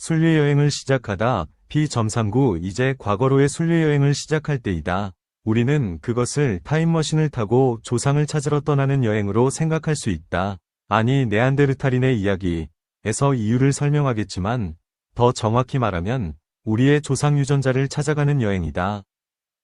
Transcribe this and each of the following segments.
순례여행을 시작하다. P.39 이제 과거로의 순례여행을 시작할 때이다. 우리는 그것을 타임머신을 타고 조상을 찾으러 떠나는 여행으로 생각할 수 있다. 아니, 네안데르탈인의 이야기에서 이유를 설명하겠지만 더 정확히 말하면 우리의 조상 유전자를 찾아가는 여행이다.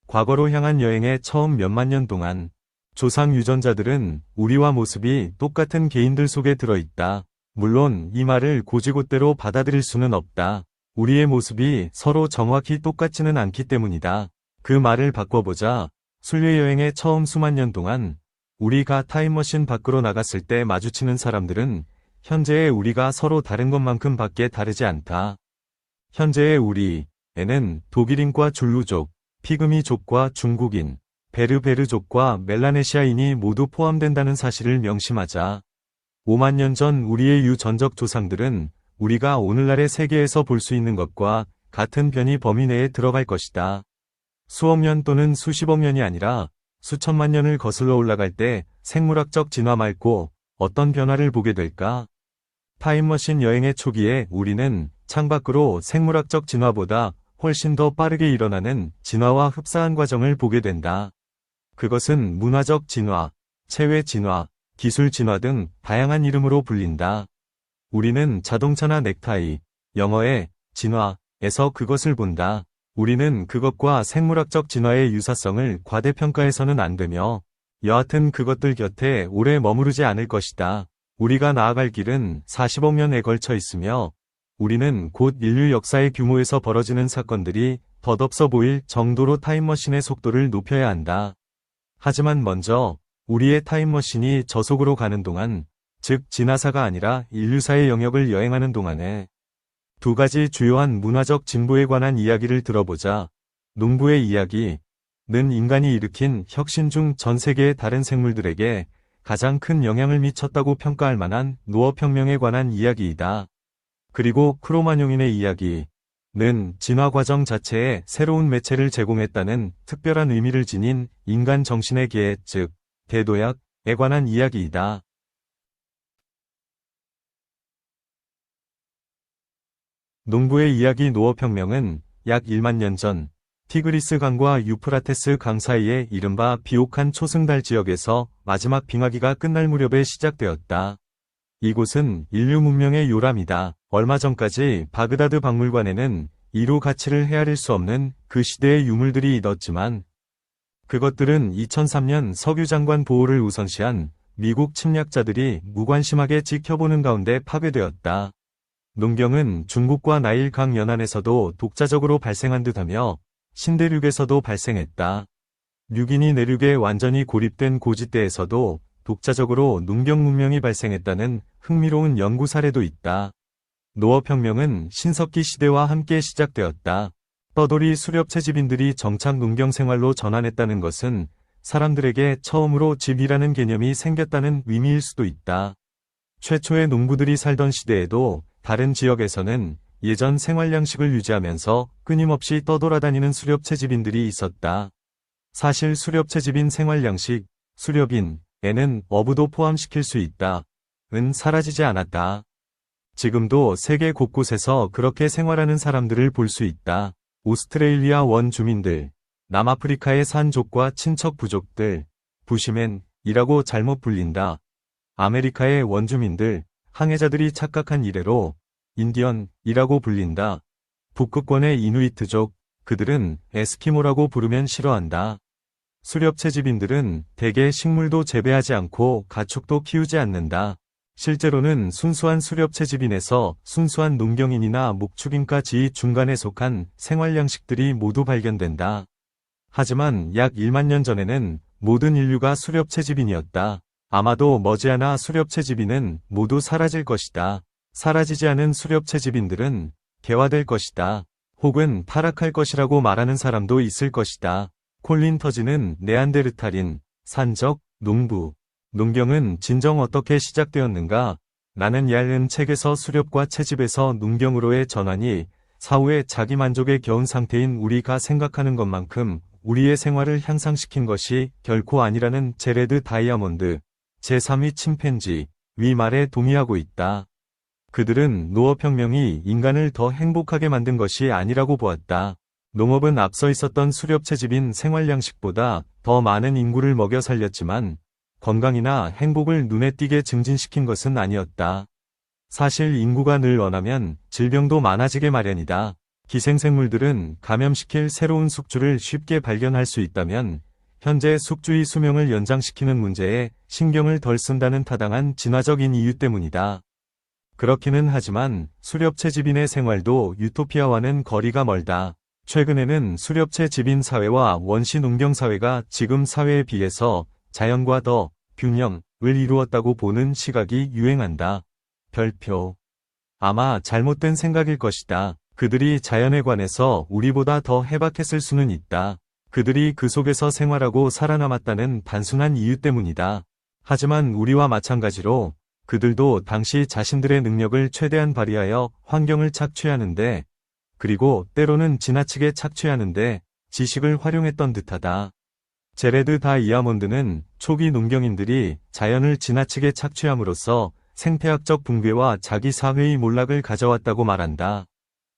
과거로 향한 여행의 처음 몇만 년 동안 조상 유전자들은 우리와 모습이 똑같은 개인들 속에 들어있다. 물론 이 말을 곧이곧대로 받아들일 수는 없다. 우리의 모습이 서로 정확히 똑같지는 않기 때문이다. 그 말을 바꿔보자. 순례여행의 처음 수만 년 동안 우리가 타임머신 밖으로 나갔을 때 마주치는 사람들은 현재의 우리가 서로 다른 것만큼 밖에 다르지 않다. 현재의 우리에는 독일인과 줄루족, 피그미족과 중국인, 베르베르족과 멜라네시아인이 모두 포함된다는 사실을 명심하자. 5만 년 전 우리의 유전적 조상들은 우리가 오늘날의 세계에서 볼 수 있는 것과 같은 변이 범위 내에 들어갈 것이다. 수억 년 또는 수십억 년이 아니라 수천만 년을 거슬러 올라갈 때 생물학적 진화 말고 어떤 변화를 보게 될까? 타임머신 여행의 초기에 우리는 창밖으로 생물학적 진화보다 훨씬 더 빠르게 일어나는 진화와 흡사한 과정을 보게 된다. 그것은 문화적 진화, 체외 진화, 기술 진화 등 다양한 이름으로 불린다. 우리는 자동차나 넥타이, 영어의 진화에서 그것을 본다. 우리는 그것과 생물학적 진화의 유사성을 과대평가해서는 안 되며 여하튼 그것들 곁에 오래 머무르지 않을 것이다. 우리가 나아갈 길은 40억 년에 걸쳐 있으며 우리는 곧 인류 역사의 규모에서 벌어지는 사건들이 덧없어 보일 정도로 타임머신의 속도를 높여야 한다. 하지만 먼저 우리의 타임머신이 저속으로 가는 동안, 즉 진화사가 아니라 인류사의 영역을 여행하는 동안에 두 가지 주요한 문화적 진보에 관한 이야기를 들어보자. 농부의 이야기는 인간이 일으킨 혁신 중 전 세계의 다른 생물들에게 가장 큰 영향을 미쳤다고 평가할 만한 노업혁명에 관한 이야기이다. 그리고 크로마뇽인의 이야기는 진화 과정 자체에 새로운 매체를 제공했다는 특별한 의미를 지닌 인간 정신의 계해, 즉 대도약에 관한 이야기이다. 농부의 이야기. 노업혁명은 약 1만 년 전 티그리스 강과 유프라테스 강 사이의 이른바 비옥한 초승달 지역에서 마지막 빙하기가 끝날 무렵에 시작되었다. 이곳은 인류 문명의 요람이다. 얼마 전까지 바그다드 박물관에는 이루 가치를 헤아릴 수 없는 그 시대의 유물들이 있었지만 그것들은 2003년 석유 장관 보호를 우선시한 미국 침략자들이 무관심하게 지켜보는 가운데 파괴되었다. 농경은 중국과 나일 강 연안에서도 독자적으로 발생한 듯하며 신대륙에서도 발생했다. 류기니 내륙에 완전히 고립된 고지대에서도 독자적으로 농경 문명이 발생했다는 흥미로운 연구 사례도 있다. 노업혁명은 신석기 시대와 함께 시작되었다. 떠돌이 수렵채집인들이 정착 농경 생활로 전환했다는 것은 사람들에게 처음으로 집이라는 개념이 생겼다는 의미일 수도 있다. 최초의 농부들이 살던 시대에도 다른 지역에서는 예전 생활 양식을 유지하면서 끊임없이 떠돌아다니는 수렵채집인들이 있었다. 사실 수렵채집인 생활 양식, 수렵인에는 어부도 포함시킬 수 있다.은 사라지지 않았다. 지금도 세계 곳곳에서 그렇게 생활하는 사람들을 볼 수 있다. 오스트레일리아 원주민들, 남아프리카의 산족과 친척 부족들, 부시맨이라고 잘못 불린다. 아메리카의 원주민들, 항해자들이 착각한 이래로 인디언이라고 불린다. 북극권의 이누이트족, 그들은 에스키모라고 부르면 싫어한다. 수렵채집인들은 대개 식물도 재배하지 않고 가축도 키우지 않는다. 실제로는 순수한 수렵채집인에서 순수한 농경인이나 목축인까지 중간에 속한 생활 양식들이 모두 발견된다. 하지만 약 1만 년 전에는 모든 인류가 수렵채집인이었다. 아마도 머지않아 수렵채집인은 모두 사라질 것이다. 사라지지 않은 수렵채집인들은 개화될 것이다. 혹은 타락할 것이라고 말하는 사람도 있을 것이다. 콜린 터지는 네안데르탈인, 산적, 농부, 농경은 진정 어떻게 시작되었는가? 라는 얇은 책에서 수렵과 채집에서 농경으로의 전환이 사후에 자기 만족에 겨운 상태인 우리가 생각하는 것만큼 우리의 생활을 향상시킨 것이 결코 아니라는 제레드 다이아몬드 제3위 침팬지 위 말에 동의하고 있다. 그들은 농업혁명이 인간을 더 행복하게 만든 것이 아니라고 보았다. 농업은 앞서 있었던 수렵채집인 생활양식보다 더 많은 인구를 먹여 살렸지만 건강이나 행복을 눈에 띄게 증진시킨 것은 아니었다. 사실 인구가 늘어나면 질병도 많아지게 마련이다. 기생생물들은 감염시킬 새로운 숙주를 쉽게 발견할 수 있다면 현재 숙주의 수명을 연장시키는 문제에 신경을 덜 쓴다는 타당한 진화적인 이유 때문이다. 그렇기는 하지만 수렵채집인의 생활도 유토피아와는 거리가 멀다. 최근에는 수렵채집인 사회와 원시 농경 사회가 지금 사회에 비해서 자연과 더 균형을 이루었다고 보는 시각이 유행한다. 별표. 아마 잘못된 생각일 것이다. 그들이 자연에 관해서 우리보다 더 해박했을 수는 있다. 그들이 그 속에서 생활하고 살아남았다는 단순한 이유 때문이다. 하지만 우리와 마찬가지로 그들도 당시 자신들의 능력을 최대한 발휘하여 환경을 착취하는데, 그리고 때로는 지나치게 착취하는데 지식을 활용했던 듯하다. 제레드 다이아몬드는 초기 농경인들이 자연을 지나치게 착취함으로써 생태학적 붕괴와 자기 사회의 몰락을 가져왔다고 말한다.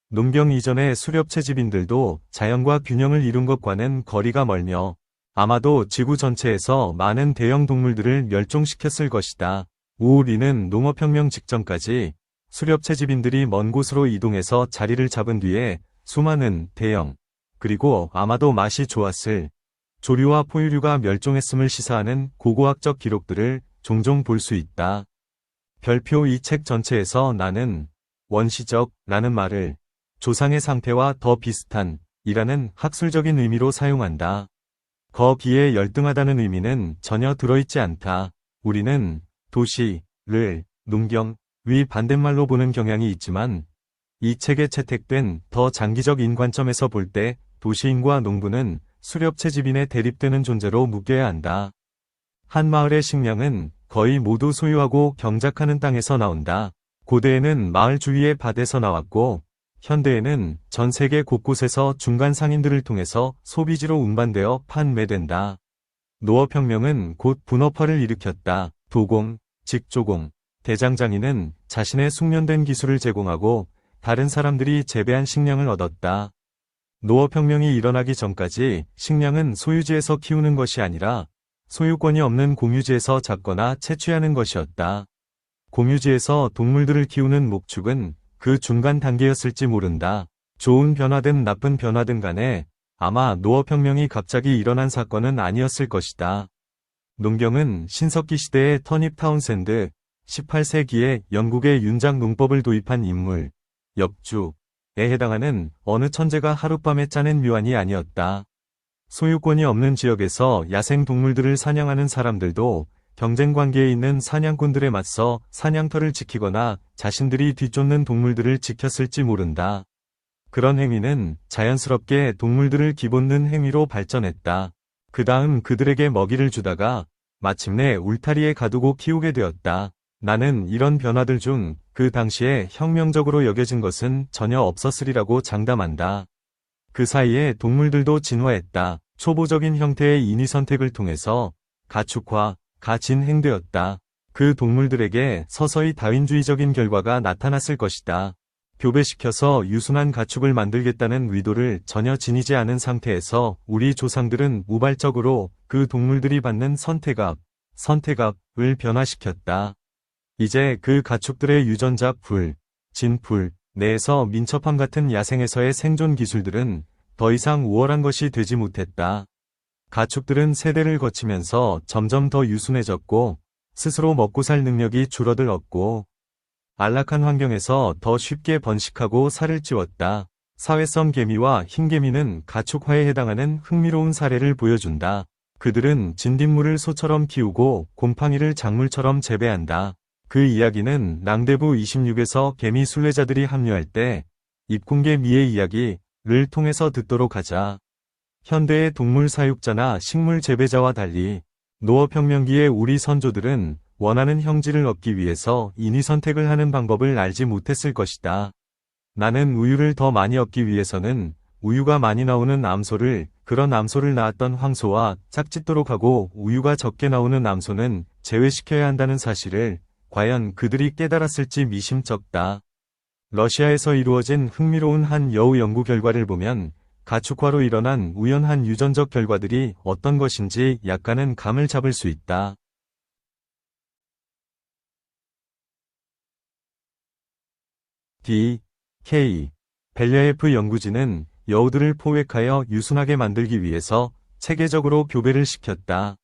농경 이전의 수렵채집인들도 자연과 균형을 이룬 것과는 거리가 멀며 아마도 지구 전체에서 많은 대형 동물들을 멸종시켰을 것이다. 우리는 농업혁명 직전까지 수렵채집인들이 먼 곳으로 이동해서 자리를 잡은 뒤에 수많은 대형, 그리고 아마도 맛이 좋았을 조류와 포유류가 멸종했음을 시사하는 고고학적 기록들을 종종 볼 수 있다. 별표 이 책 전체에서 나는 원시적 라는 말을 조상의 상태와 더 비슷한 이라는 학술적인 의미로 사용한다. 거기에 열등하다는 의미는 전혀 들어있지 않다. 우리는 도시를 농경 위 반대말로 보는 경향이 있지만 이 책에 채택된 더 장기적인 관점에서 볼 때 도시인과 농부는 수렵채집인에 대립되는 존재로 묶여야 한다. 한 마을의 식량은 거의 모두 소유하고 경작하는 땅에서 나온다. 고대에는 마을 주위의 밭에서 나왔고 현대에는 전 세계 곳곳에서 중간 상인들을 통해서 소비지로 운반되어 판매된다. 농업혁명은 곧 분업화를 일으켰다. 도공, 직조공, 대장장이는 자신의 숙련된 기술을 제공하고 다른 사람들이 재배한 식량을 얻었다. 농업혁명이 일어나기 전까지 식량은 소유지에서 키우는 것이 아니라 소유권이 없는 공유지에서 잡거나 채취하는 것이었다. 공유지에서 동물들을 키우는 목축은 그 중간 단계였을지 모른다. 좋은 변화든 나쁜 변화든 간에 아마 농업혁명이 갑자기 일어난 사건은 아니었을 것이다. 농경은 신석기 시대의 터닙 타운센드, 18세기에 영국의 윤작 농법을 도입한 인물, 역주에 해당하는 어느 천재가 하룻밤에 짜낸 묘안이 아니었다. 소유권이 없는 지역에서 야생 동물들을 사냥하는 사람들도 경쟁 관계에 있는 사냥꾼들에 맞서 사냥터를 지키거나 자신들이 뒤쫓는 동물들을 지켰을지 모른다. 그런 행위는 자연스럽게 동물들을 기본는 행위로 발전했다. 그 다음 그들에게 먹이를 주다가 마침내 울타리에 가두고 키우게 되었다. 나는 이런 변화들 중 그 당시에 혁명적으로 여겨진 것은 전혀 없었으리라고 장담한다. 그 사이에 동물들도 진화했다. 초보적인 형태의 인위 선택을 통해서 가축화가 진행되었다. 그 동물들에게 서서히 다윈주의적인 결과가 나타났을 것이다. 교배시켜서 유순한 가축을 만들겠다는 의도를 전혀 지니지 않은 상태에서 우리 조상들은 우발적으로 그 동물들이 받는 선택압을 변화시켰다. 이제 그 가축들의 유전자 풀, 진풀 내에서 민첩함 같은 야생에서의 생존 기술들은 더 이상 우월한 것이 되지 못했다. 가축들은 세대를 거치면서 점점 더 유순해졌고 스스로 먹고 살 능력이 줄어들었고 안락한 환경에서 더 쉽게 번식하고 살을 찌웠다. 사회성 개미와 흰개미는 가축화에 해당하는 흥미로운 사례를 보여준다. 그들은 진딧물을 소처럼 키우고 곰팡이를 작물처럼 재배한다. 그 이야기는 낭대부 26에서 개미 순례자들이 합류할 때 입궁개미의 이야기를 통해서 듣도록 하자. 현대의 동물 사육자나 식물 재배자와 달리 농업혁명기의 우리 선조들은 원하는 형질을 얻기 위해서 인위 선택을 하는 방법을 알지 못했을 것이다. 나는 우유를 더 많이 얻기 위해서는 우유가 많이 나오는 암소를, 그런 암소를 낳았던 황소와 짝짓도록 하고 우유가 적게 나오는 암소는 제외시켜야 한다는 사실을 과연 그들이 깨달았을지 미심쩍다. 러시아에서 이루어진 흥미로운 한 여우 연구 결과를 보면 가축화로 일어난 우연한 유전적 결과들이 어떤 것인지 약간은 감을 잡을 수 있다. D.K. 벨랴예프 연구진은 여우들을 포획하여 유순하게 만들기 위해서 체계적으로 교배를 시켰다.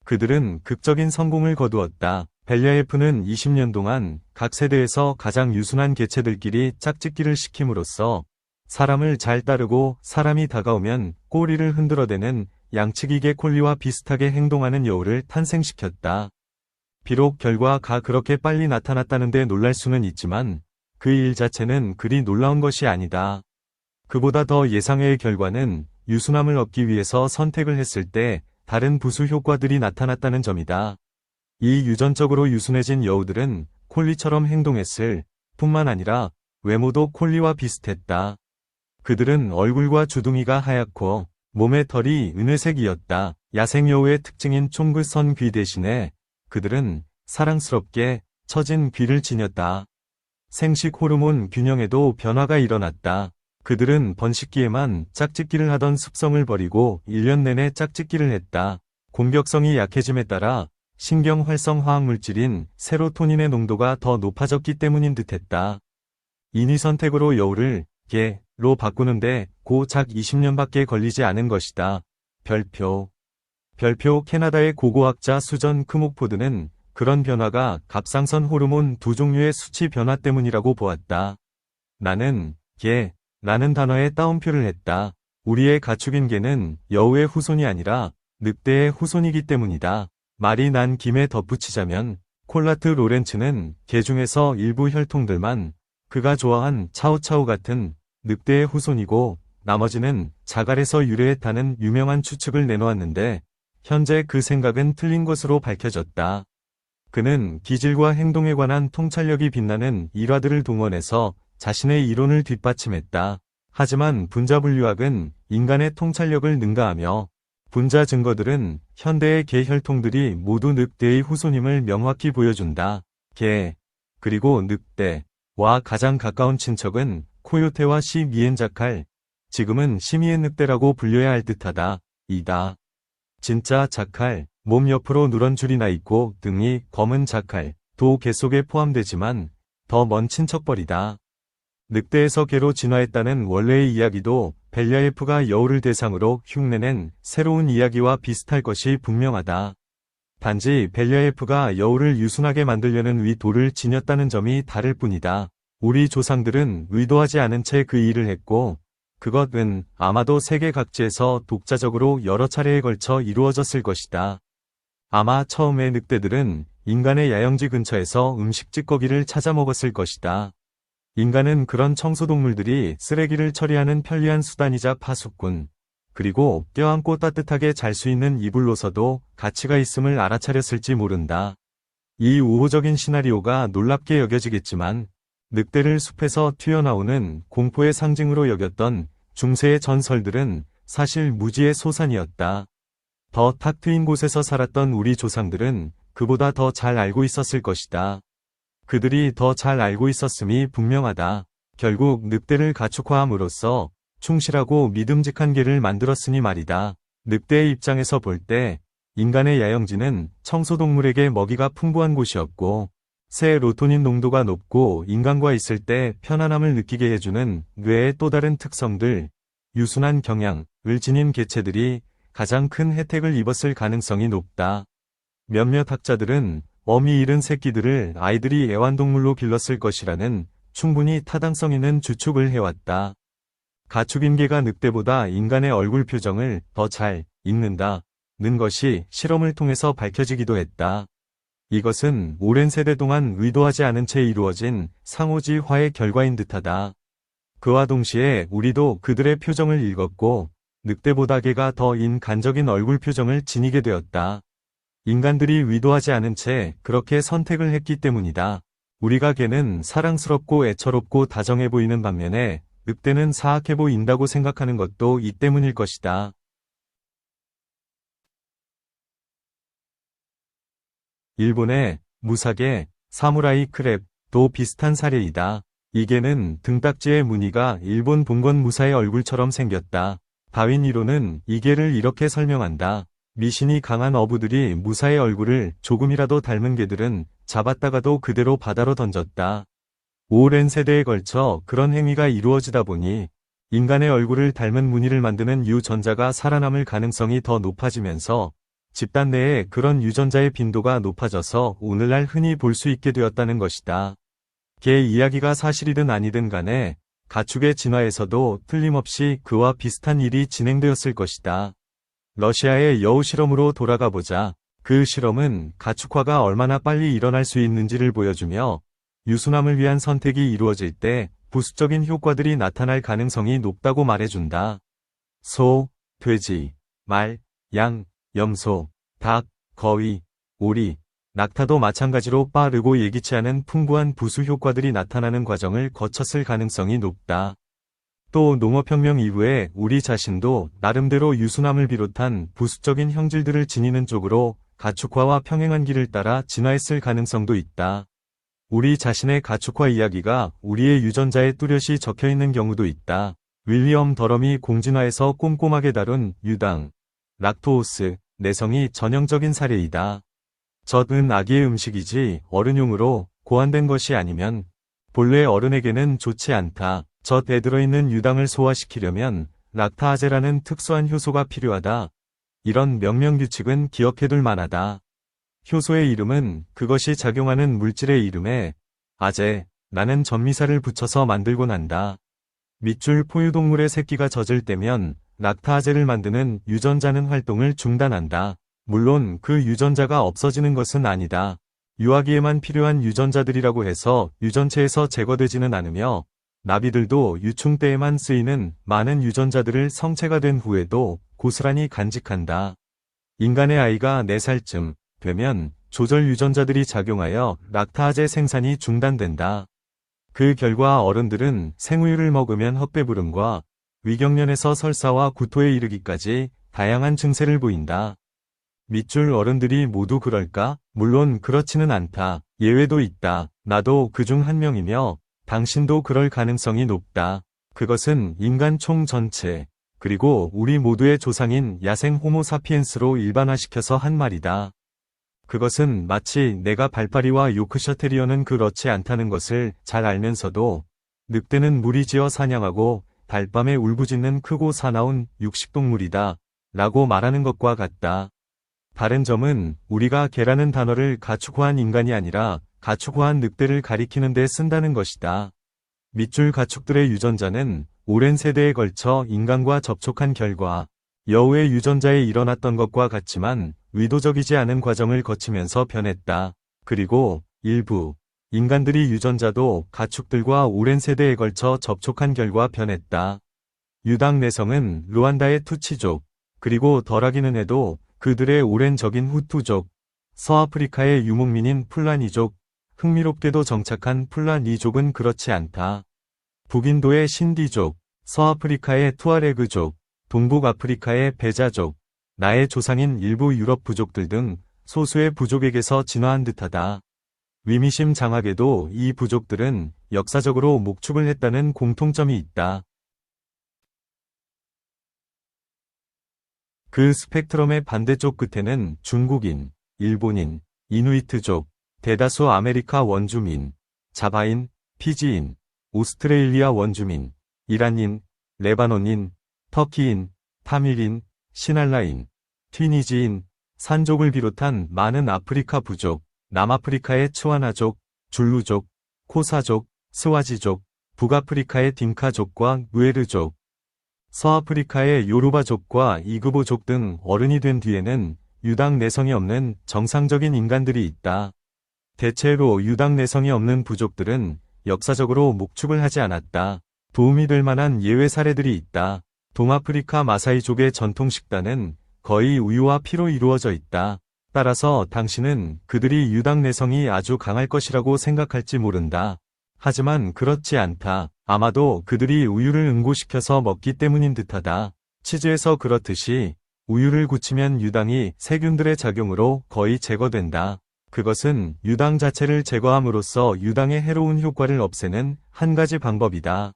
그들은 극적인 성공을 거두었다. 벨랴예프는 20년 동안 각 세대에서 가장 유순한 개체들끼리 짝짓기를 시킴으로써 사람을 잘 따르고 사람이 다가오면 꼬리를 흔들어대는 양치기계 콜리와 비슷하게 행동하는 여우를 탄생시켰다. 비록 결과가 그렇게 빨리 나타났다는데 놀랄 수는 있지만 그 일 자체는 그리 놀라운 것이 아니다. 그보다 더 예상외의 결과는 유순함을 얻기 위해서 선택을 했을 때 다른 부수 효과들이 나타났다는 점이다. 이 유전적으로 유순해진 여우들은 콜리처럼 행동했을 뿐만 아니라 외모도 콜리와 비슷했다. 그들은 얼굴과 주둥이가 하얗고 몸의 털이 은회색이었다. 야생 여우의 특징인 쫑긋선 귀 대신에 그들은 사랑스럽게 처진 귀를 지녔다. 생식 호르몬 균형에도 변화가 일어났다. 그들은 번식기에만 짝짓기를 하던 습성을 버리고 1년 내내 짝짓기를 했다. 공격성이 약해짐에 따라 신경 활성 화학물질인 세로토닌의 농도가 더 높아졌기 때문인 듯했다. 인위 선택으로 여우를 개로 바꾸는데 고작 20년밖에 걸리지 않은 것이다. 별표 캐나다의 고고학자 수전 크목포드는 그런 변화가 갑상선 호르몬 두 종류의 수치 변화 때문이라고 보았다. 나는 라는 단어에 따옴표를 했다. 우리의 가축인 개는 여우의 후손이 아니라 늑대의 후손이기 때문이다. 말이 난 김에 덧붙이자면 콜라트 로렌츠는 개 중에서 일부 혈통들만 그가 좋아한 차우차우 같은 늑대의 후손이고 나머지는 자갈에서 유래했다는 유명한 추측을 내놓았는데 현재 그 생각은 틀린 것으로 밝혀졌다. 그는 기질과 행동에 관한 통찰력이 빛나는 일화들을 동원해서 자신의 이론을 뒷받침했다. 하지만 분자분류학은 인간의 통찰력을 능가하며 분자 증거들은 현대의 개 혈통들이 모두 늑대의 후손임을 명확히 보여준다. 개, 그리고 늑대와 가장 가까운 친척은 코요테와 시미엔자칼, 지금은 시미엔 늑대라고 불려야 할 듯하다. 이다. 진짜 자칼, 몸 옆으로 누런 줄이 나 있고 등이 검은 자칼, 도 개 속에 포함되지만 더 먼 친척벌이다. 늑대에서 개로 진화했다는 원래의 이야기도 벨랴예프가 여우를 대상으로 흉내낸 새로운 이야기와 비슷할 것이 분명하다. 단지 벨랴예프가 여우를 유순하게 만들려는 의도를 지녔다는 점이 다를 뿐이다. 우리 조상들은 의도하지 않은 채 그 일을 했고 그것은 아마도 세계 각지에서 독자적으로 여러 차례에 걸쳐 이루어졌을 것이다. 아마 처음에 늑대들은 인간의 야영지 근처에서 음식 찌꺼기를 찾아 먹었을 것이다. 인간은 그런 청소동물들이 쓰레기를 처리하는 편리한 수단이자 파수꾼, 그리고 껴안고 따뜻하게 잘 수 있는 이불로서도 가치가 있음을 알아차렸을지 모른다. 이 우호적인 시나리오가 놀랍게 여겨지겠지만 늑대를 숲에서 튀어나오는 공포의 상징으로 여겼던 중세의 전설들은 사실 무지의 소산이었다. 더 탁 트인 곳에서 살았던 우리 조상들은 그보다 더 잘 알고 있었을 것이다. 그들이 더 잘 알고 있었음이 분명하다. 결국 늑대를 가축화함으로써 충실하고 믿음직한 개를 만들었으니 말이다. 늑대의 입장에서 볼 때 인간의 야영지는 청소동물에게 먹이가 풍부한 곳이었고 세로토닌 농도가 높고 인간과 있을 때 편안함을 느끼게 해주는 뇌의 또 다른 특성들, 유순한 경향을 지닌 개체들이 가장 큰 혜택을 입었을 가능성이 높다. 몇몇 학자들은 어미 잃은 새끼들을 아이들이 애완동물로 길렀을 것이라는 충분히 타당성 있는 추측을 해왔다. 가축인 개가 늑대보다 인간의 얼굴 표정을 더 잘 읽는다는 것이 실험을 통해서 밝혀지기도 했다. 이것은 오랜 세대 동안 의도하지 않은 채 이루어진 상호지화의 결과인 듯하다. 그와 동시에 우리도 그들의 표정을 읽었고 늑대보다 개가 더 인간적인 얼굴 표정을 지니게 되었다. 인간들이 의도하지 않은 채 그렇게 선택을 했기 때문이다. 우리가 개는 사랑스럽고 애처롭고 다정해 보이는 반면에 늑대는 사악해 보인다고 생각하는 것도 이 때문일 것이다. 일본의 무사개, 사무라이 크랩도 비슷한 사례이다. 이게는 등딱지의 무늬가 일본 봉건 무사의 얼굴처럼 생겼다. 다윈 이론은 이게를 이렇게 설명한다. 미신이 강한 어부들이 무사의 얼굴을 조금이라도 닮은 개들은 잡았다가도 그대로 바다로 던졌다. 오랜 세대에 걸쳐 그런 행위가 이루어지다 보니 인간의 얼굴을 닮은 무늬를 만드는 유전자가 살아남을 가능성이 더 높아지면서 집단 내에 그런 유전자의 빈도가 높아져서 오늘날 흔히 볼 수 있게 되었다는 것이다. 개 이야기가 사실이든 아니든 간에 가축의 진화에서도 틀림없이 그와 비슷한 일이 진행되었을 것이다. 러시아의 여우 실험으로 돌아가 보자. 그 실험은 가축화가 얼마나 빨리 일어날 수 있는지를 보여주며 유순함을 위한 선택이 이루어질 때 부수적인 효과들이 나타날 가능성이 높다고 말해준다. 소, 돼지, 말, 양, 염소, 닭, 거위, 오리, 낙타도 마찬가지로 빠르고 예기치 않은 풍부한 부수 효과들이 나타나는 과정을 거쳤을 가능성이 높다. 또 농업혁명 이후에 우리 자신도 나름대로 유순함을 비롯한 부수적인 형질들을 지니는 쪽으로 가축화와 평행한 길을 따라 진화했을 가능성도 있다. 우리 자신의 가축화 이야기가 우리의 유전자에 뚜렷이 적혀있는 경우도 있다. 윌리엄 더럼이 공진화에서 꼼꼼하게 다룬 유당, 락토오스, 내성이 전형적인 사례이다. 젖은 아기의 음식이지 어른용으로 고안된 것이 아니면 본래 어른에게는 좋지 않다. 젖에 들어있는 유당을 소화시키려면 락타아제라는 특수한 효소가 필요하다. 이런 명명규칙은 기억해둘 만하다. 효소의 이름은 그것이 작용하는 물질의 이름에 아제라는 전미사를 붙여서 만들곤 한다. 밑줄 포유동물의 새끼가 젖을 떼면 락타아제를 만드는 유전자는 활동을 중단한다. 물론 그 유전자가 없어지는 것은 아니다. 유아기에만 필요한 유전자들이라고 해서 유전체에서 제거되지는 않으며 나비들도 유충 때에만 쓰이는 많은 유전자들을 성체가 된 후에도 고스란히 간직한다. 인간의 아이가 4살쯤 되면 조절 유전자들이 작용하여 락타아제 생산이 중단된다. 그 결과 어른들은 생우유를 먹으면 헛배부름과 위경련에서 설사와 구토에 이르기까지 다양한 증세를 보인다. 밑줄 어른들이 모두 그럴까? 물론 그렇지는 않다. 예외도 있다. 나도 그중 한 명이며 당신도 그럴 가능성이 높다. 그것은 인간 총 전체, 그리고 우리 모두의 조상인 야생 호모 사피엔스로 일반화시켜서 한 말이다. 그것은 마치 내가 발파리와 요크셔 테리어는 그렇지 않다는 것을 잘 알면서도 늑대는 무리지어 사냥하고 달밤에 울부짖는 크고 사나운 육식동물이다 라고 말하는 것과 같다. 다른 점은 우리가 개라는 단어를 가축화한 인간이 아니라 가축화한 늑대를 가리키는 데 쓴다는 것이다. 밑줄 가축들의 유전자는 오랜 세대에 걸쳐 인간과 접촉한 결과 여우의 유전자에 일어났던 것과 같지만 의도적이지 않은 과정을 거치면서 변했다. 그리고 일부 인간들이 유전자도 가축들과 오랜 세대에 걸쳐 접촉한 결과 변했다. 유당 내성은 루안다의 투치족, 그리고 덜하기는 해도 그들의 오랜 적인 후투족, 서아프리카의 유목민인 풀라니족, 흥미롭게도 정착한 풀라니족은 그렇지 않다. 북인도의 신디족, 서아프리카의 투아레그족, 동북아프리카의 베자족, 나의 조상인 일부 유럽 부족들 등 소수의 부족에게서 진화한 듯하다. 위미심장하게도 이 부족들은 역사적으로 목축을 했다는 공통점이 있다. 그 스펙트럼의 반대쪽 끝에는 중국인, 일본인, 이누이트족, 대다수 아메리카 원주민, 자바인, 피지인, 오스트레일리아 원주민, 이란인, 레바논인, 터키인, 타밀인, 시날라인, 튀니지인, 산족을 비롯한 많은 아프리카 부족, 남아프리카의 츠와나족, 줄루족, 코사족, 스와지족, 북아프리카의 딩카족과 누에르족, 서아프리카의 요르바족과 이그보족 등 어른이 된 뒤에는 유당 내성이 없는 정상적인 인간들이 있다. 대체로 유당 내성이 없는 부족들은 역사적으로 목축을 하지 않았다. 도움이 될 만한 예외 사례들이 있다. 동아프리카 마사이족의 전통 식단은 거의 우유와 피로 이루어져 있다. 따라서 당신은 그들이 유당 내성이 아주 강할 것이라고 생각할지 모른다. 하지만 그렇지 않다. 아마도 그들이 우유를 응고시켜서 먹기 때문인 듯하다. 치즈에서 그렇듯이 우유를 굳히면 유당이 세균들의 작용으로 거의 제거된다. 그것은 유당 자체를 제거함으로써 유당의 해로운 효과를 없애는 한 가지 방법이다.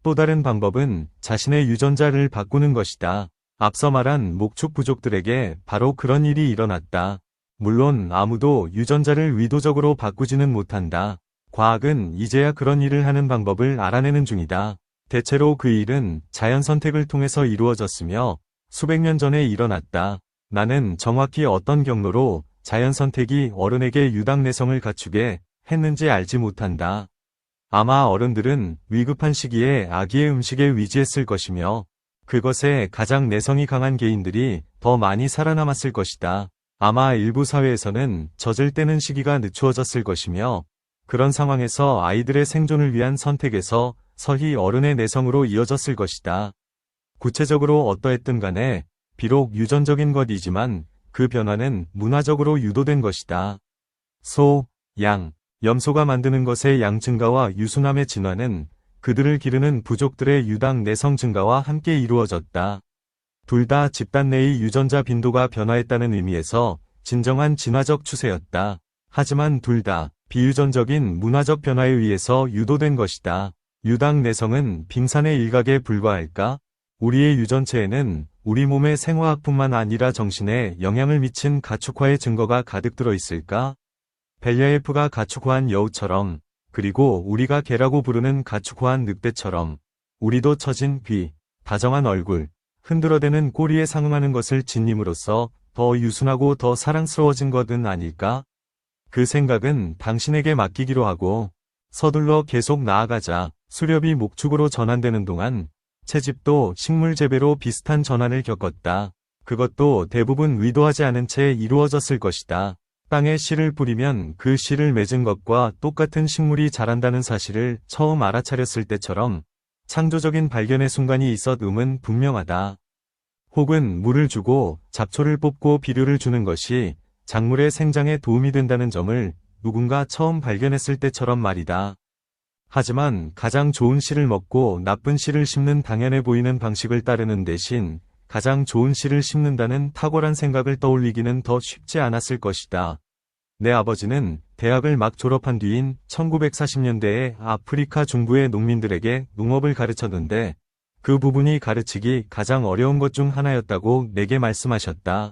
또 다른 방법은 자신의 유전자를 바꾸는 것이다. 앞서 말한 목축 부족들에게 바로 그런 일이 일어났다. 물론 아무도 유전자를 의도적으로 바꾸지는 못한다. 과학은 이제야 그런 일을 하는 방법을 알아내는 중이다. 대체로 그 일은 자연 선택을 통해서 이루어졌으며 수백 년 전에 일어났다. 나는 정확히 어떤 경로로 자연 선택이 어른에게 유당 내성을 갖추게 했는지 알지 못한다. 아마 어른들은 위급한 시기에 아기의 음식에 위지했을 것이며 그것에 가장 내성이 강한 개인들이 더 많이 살아남았을 것이다. 아마 일부 사회에서는 젖을 떼는 시기가 늦추어졌을 것이며 그런 상황에서 아이들의 생존을 위한 선택에서 서히 어른의 내성으로 이어졌을 것이다. 구체적으로 어떠했든 간에 비록 유전적인 것이지만 그 변화는 문화적으로 유도된 것이다. 소, 양, 염소가 만드는 것의 양 증가와 유순함의 진화는 그들을 기르는 부족들의 유당 내성 증가와 함께 이루어졌다. 둘 다 집단 내의 유전자 빈도가 변화했다는 의미에서 진정한 진화적 추세였다. 하지만 둘 다 비유전적인 문화적 변화에 의해서 유도된 것이다. 유당 내성은 빙산의 일각에 불과할까? 우리의 유전체에는 우리 몸의 생화학뿐만 아니라 정신에 영향을 미친 가축화의 증거가 가득 들어 있을까? 벨리아프가 가축화한 여우처럼, 그리고 우리가 개라고 부르는 가축화한 늑대처럼 우리도 처진 귀, 다정한 얼굴, 흔들어대는 꼬리에 상응하는 것을 지님으로써 더 유순하고 더 사랑스러워진 것은 아닐까? 그 생각은 당신에게 맡기기로 하고 서둘러 계속 나아가자. 수렵이 목축으로 전환되는 동안 채집도 식물 재배로 비슷한 전환을 겪었다. 그것도 대부분 의도하지 않은 채 이루어졌을 것이다. 땅에 씨를 뿌리면 그 씨를 맺은 것과 똑같은 식물이 자란다는 사실을 처음 알아차렸을 때처럼 창조적인 발견의 순간이 있었음은 분명하다. 혹은 물을 주고 잡초를 뽑고 비료를 주는 것이 작물의 생장에 도움이 된다는 점을 누군가 처음 발견했을 때처럼 말이다. 하지만 가장 좋은 씨를 먹고 나쁜 씨를 심는 당연해 보이는 방식을 따르는 대신 가장 좋은 씨를 심는다는 탁월한 생각을 떠올리기는 더 쉽지 않았을 것이다. 내 아버지는 대학을 막 졸업한 뒤인 1940년대에 아프리카 중부의 농민들에게 농업을 가르쳤는데 그 부분이 가르치기 가장 어려운 것 중 하나였다고 내게 말씀하셨다.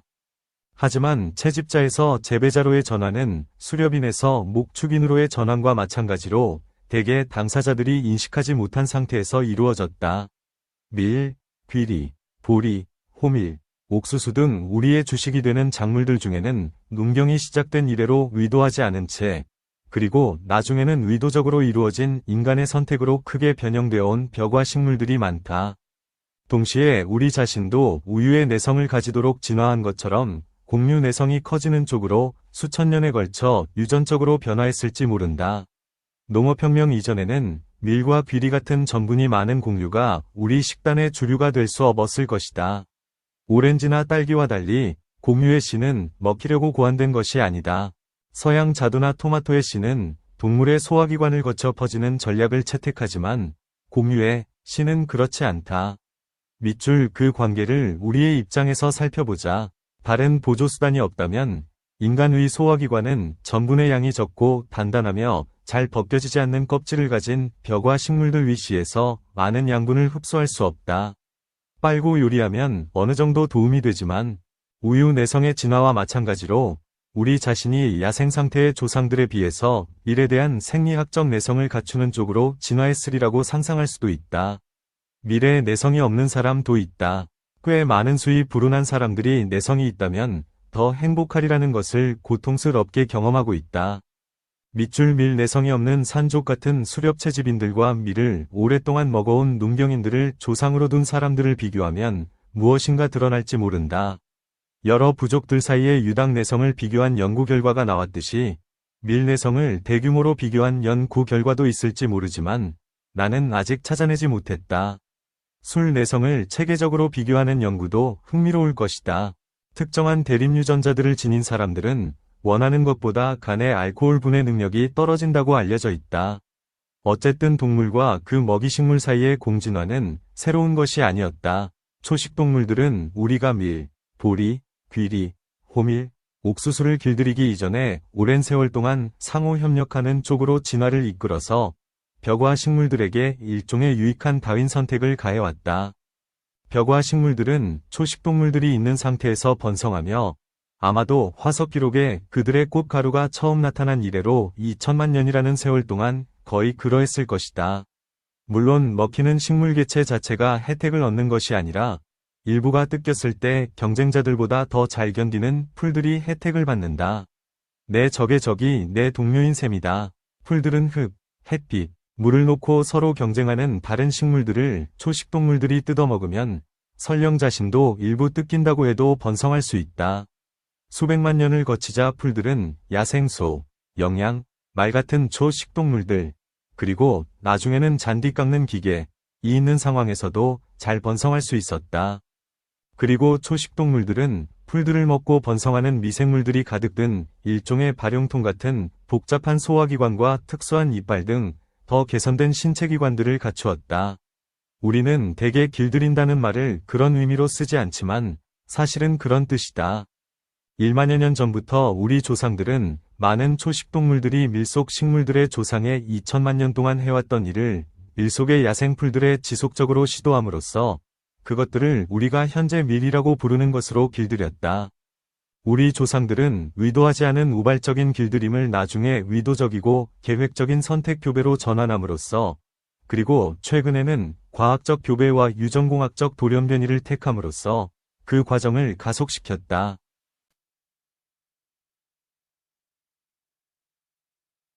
하지만 채집자에서 재배자로의 전환은 수렵인에서 목축인으로의 전환과 마찬가지로 대개 당사자들이 인식하지 못한 상태에서 이루어졌다. 밀, 귀리, 보리, 호밀, 옥수수 등 우리의 주식이 되는 작물들 중에는 농경이 시작된 이래로 의도하지 않은 채 그리고 나중에는 의도적으로 이루어진 인간의 선택으로 크게 변형되어 온 벼과 식물들이 많다. 동시에 우리 자신도 우유의 내성을 가지도록 진화한 것처럼 곡류 내성이 커지는 쪽으로 수천 년에 걸쳐 유전적으로 변화했을지 모른다. 농업혁명 이전에는 밀과 귀리 같은 전분이 많은 곡류가 우리 식단의 주류가 될 수 없었을 것이다. 오렌지나 딸기와 달리 곡류의 씨는 먹히려고 고안된 것이 아니다. 서양 자두나 토마토의 씨는 동물의 소화기관을 거쳐 퍼지는 전략을 채택하지만 곡류의 씨는 그렇지 않다. 밑줄 그 관계를 우리의 입장에서 살펴보자. 다른 보조수단이 없다면 인간의 소화기관은 전분의 양이 적고 단단하며 잘 벗겨지지 않는 껍질을 가진 벼과 식물들 위 씨에서 많은 양분을 흡수할 수 없다. 빨고 요리하면 어느 정도 도움이 되지만 우유 내성의 진화와 마찬가지로 우리 자신이 야생 상태의 조상들에 비해서 밀에 대한 생리학적 내성을 갖추는 쪽으로 진화했으리라고 상상할 수도 있다. 밀에 내성이 없는 사람도 있다. 꽤 많은 수의 불운한 사람들이 내성이 있다면 더 행복하리라는 것을 고통스럽게 경험하고 있다. 밑줄 밀 내성이 없는 산족 같은 수렵채집인들과 밀을 오랫동안 먹어온 농경인들을 조상으로 둔 사람들을 비교하면 무엇인가 드러날지 모른다. 여러 부족들 사이의 유당 내성을 비교한 연구 결과가 나왔듯이 밀 내성을 대규모로 비교한 연구 결과도 있을지 모르지만 나는 아직 찾아내지 못했다. 술 내성을 체계적으로 비교하는 연구도 흥미로울 것이다. 특정한 대립 유전자들을 지닌 사람들은 원하는 것보다 간의 알코올 분해 능력이 떨어진다고 알려져 있다. 어쨌든 동물과 그 먹이식물 사이의 공진화는 새로운 것이 아니었다. 초식동물들은 우리가 밀, 보리, 귀리, 호밀, 옥수수를 길들이기 이전에 오랜 세월 동안 상호 협력하는 쪽으로 진화를 이끌어서 벽화 식물들에게 일종의 유익한 다윈 선택을 가해왔다. 벽화 식물들은 초식동물들이 있는 상태에서 번성하며 아마도 화석 기록에 그들의 꽃가루가 처음 나타난 이래로 2천만 년이라는 세월 동안 거의 그러했을 것이다. 물론 먹히는 식물 개체 자체가 혜택을 얻는 것이 아니라 일부가 뜯겼을 때 경쟁자들보다 더 잘 견디는 풀들이 혜택을 받는다. 내 적의 적이 내 동료인 셈이다. 풀들은 흙, 햇빛, 물을 놓고 서로 경쟁하는 다른 식물들을 초식동물들이 뜯어먹으면 설령 자신도 일부 뜯긴다고 해도 번성할 수 있다. 수백만 년을 거치자 풀들은 야생소, 영양, 말 같은 초식동물들, 그리고 나중에는 잔디 깎는 기계, 이 있는 상황에서도 잘 번성할 수 있었다. 그리고 초식동물들은 풀들을 먹고 번성하는 미생물들이 가득 든 일종의 발용통 같은 복잡한 소화기관과 특수한 이빨 등 더 개선된 신체기관들을 갖추었다. 우리는 대개 길들인다는 말을 그런 의미로 쓰지 않지만 사실은 그런 뜻이다. 1만여 년 전부터 우리 조상들은 많은 초식동물들이 밀속 식물들의 조상에 2천만 년 동안 해왔던 일을 밀속의 야생풀들에 지속적으로 시도함으로써 그것들을 우리가 현재 밀이라고 부르는 것으로 길들였다. 우리 조상들은 의도하지 않은 우발적인 길들임을 나중에 의도적이고 계획적인 선택 교배로 전환함으로써 그리고 최근에는 과학적 교배와 유전공학적 돌연변이를 택함으로써 그 과정을 가속시켰다.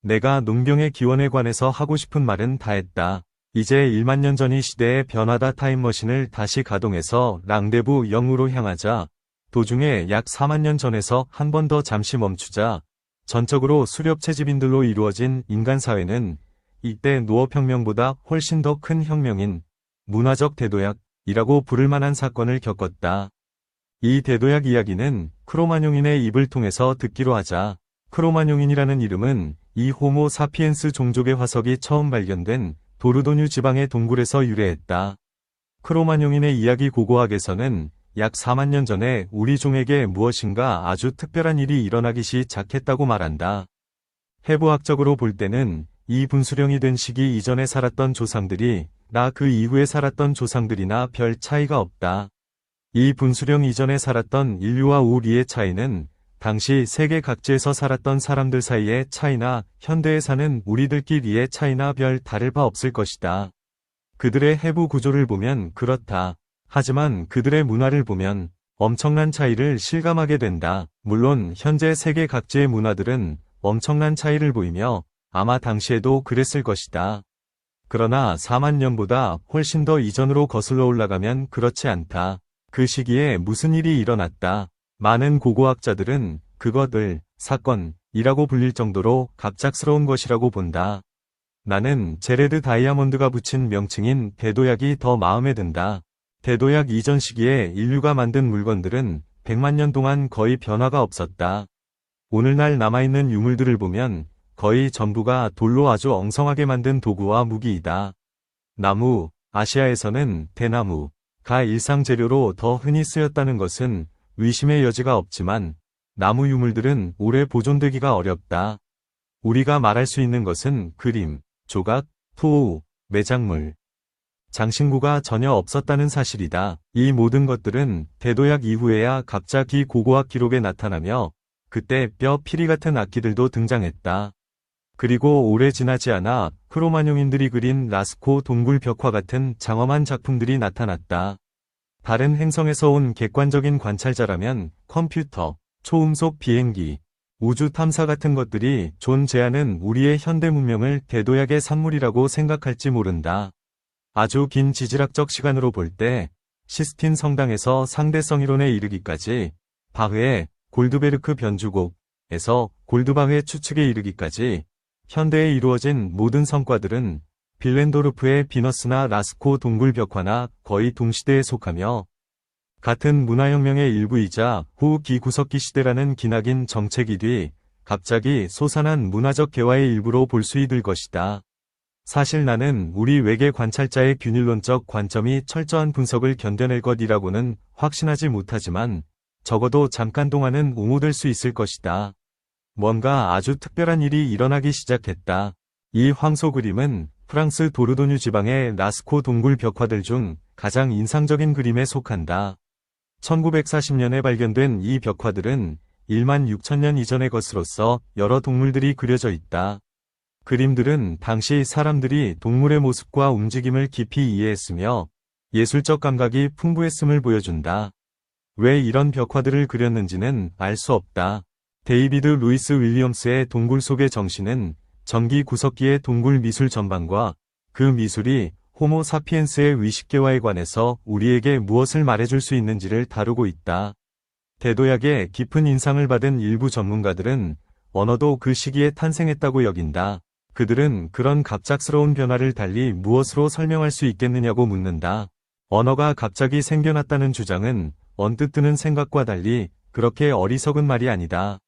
내가 농경의 기원에 관해서 하고 싶은 말은 다 했다. 이제 1만 년 전이 시대의 변화다. 타임머신을 다시 가동해서 랑데부 0으로 향하자. 도중에 약 4만 년 전에서 한 번 더 잠시 멈추자. 전적으로 수렵채집인들로 이루어진 인간사회는 이때 노업혁명보다 훨씬 더 큰 혁명인 문화적 대도약이라고 부를 만한 사건을 겪었다. 이 대도약 이야기는 크로마뇽인의 입을 통해서 듣기로 하자. 크로마뇽인이라는 이름은 이 호모 사피엔스 종족의 화석이 처음 발견된 도르도뉴 지방의 동굴에서 유래했다. 크로마뇽인의 이야기 고고학에서는 약 4만 년 전에 우리 종에게 무엇인가 아주 특별한 일이 일어나기 시작했다고 말한다. 해부학적으로 볼 때는 이 분수령이 된 시기 이전에 살았던 조상들이 나 그 이후에 살았던 조상들이나 별 차이가 없다. 이 분수령 이전에 살았던 인류와 우리의 차이는 당시 세계 각지에서 살았던 사람들 사이의 차이나 현대에 사는 우리들끼리의 차이나 별 다를 바 없을 것이다. 그들의 해부 구조를 보면 그렇다. 하지만 그들의 문화를 보면 엄청난 차이를 실감하게 된다. 물론 현재 세계 각지의 문화들은 엄청난 차이를 보이며 아마 당시에도 그랬을 것이다. 그러나 4만 년보다 훨씬 더 이전으로 거슬러 올라가면 그렇지 않다. 그 시기에 무슨 일이 일어났다. 많은 고고학자들은 그것을 사건이라고 불릴 정도로 갑작스러운 것이라고 본다. 나는 제레드 다이아몬드가 붙인 명칭인 대도약이 더 마음에 든다. 대도약 이전 시기에 인류가 만든 물건들은 100만 년 동안 거의 변화가 없었다. 오늘날 남아있는 유물들을 보면 거의 전부가 돌로 아주 엉성하게 만든 도구와 무기이다. 나무, 아시아에서는 대나무가 일상 재료로 더 흔히 쓰였다는 것은 의심의 여지가 없지만 나무 유물들은 오래 보존되기가 어렵다. 우리가 말할 수 있는 것은 그림, 조각, 토우, 매작물, 장신구가 전혀 없었다는 사실이다. 이 모든 것들은 대도약 이후에야 갑자기 고고학 기록에 나타나며 그때 뼈 피리 같은 악기들도 등장했다. 그리고 오래 지나지 않아 크로마뇽인들이 그린 라스코 동굴 벽화 같은 장엄한 작품들이 나타났다. 다른 행성에서 온 객관적인 관찰자라면 컴퓨터, 초음속 비행기, 우주 탐사 같은 것들이 존재하는 우리의 현대 문명을 대도약의 산물이라고 생각할지 모른다. 아주 긴 지질학적 시간으로 볼 때 시스틴 성당에서 상대성 이론에 이르기까지 바흐의 골드베르크 변주곡에서 골드바흐의 추측에 이르기까지 현대에 이루어진 모든 성과들은 빌렌도르프의 비너스나 라스코 동굴 벽화나 거의 동시대에 속하며 같은 문화혁명의 일부이자 후 기구석기 시대라는 기나긴 정체기 뒤 갑자기 솟아난 문화적 개화의 일부로 볼 수 있을 것이다. 사실 나는 우리 외계 관찰자의 균일론적 관점이 철저한 분석을 견뎌낼 것이라고는 확신하지 못하지만 적어도 잠깐 동안은 옹호될 수 있을 것이다. 뭔가 아주 특별한 일이 일어나기 시작했다. 이 황소 그림은 프랑스 도르도뉴 지방의 라스코 동굴 벽화들 중 가장 인상적인 그림에 속한다. 1940년에 발견된 이 벽화들은 1만 6천년 이전의 것으로서 여러 동물들이 그려져 있다. 그림들은 당시 사람들이 동물의 모습과 움직임을 깊이 이해했으며 예술적 감각이 풍부했음을 보여준다. 왜 이런 벽화들을 그렸는지는 알 수 없다. 데이비드 루이스 윌리엄스의 동굴 속의 정신은 전기 구석기의 동굴 미술 전반과 그 미술이 호모 사피엔스의 위식계와에 관해서 우리에게 무엇을 말해줄 수 있는지를 다루고 있다. 대도약에 깊은 인상을 받은 일부 전문가들은 언어도 그 시기에 탄생했다고 여긴다. 그들은 그런 갑작스러운 변화를 달리 무엇으로 설명할 수 있겠느냐고 묻는다. 언어가 갑자기 생겨났다는 주장은 언뜻 드는 생각과 달리 그렇게 어리석은 말이 아니다.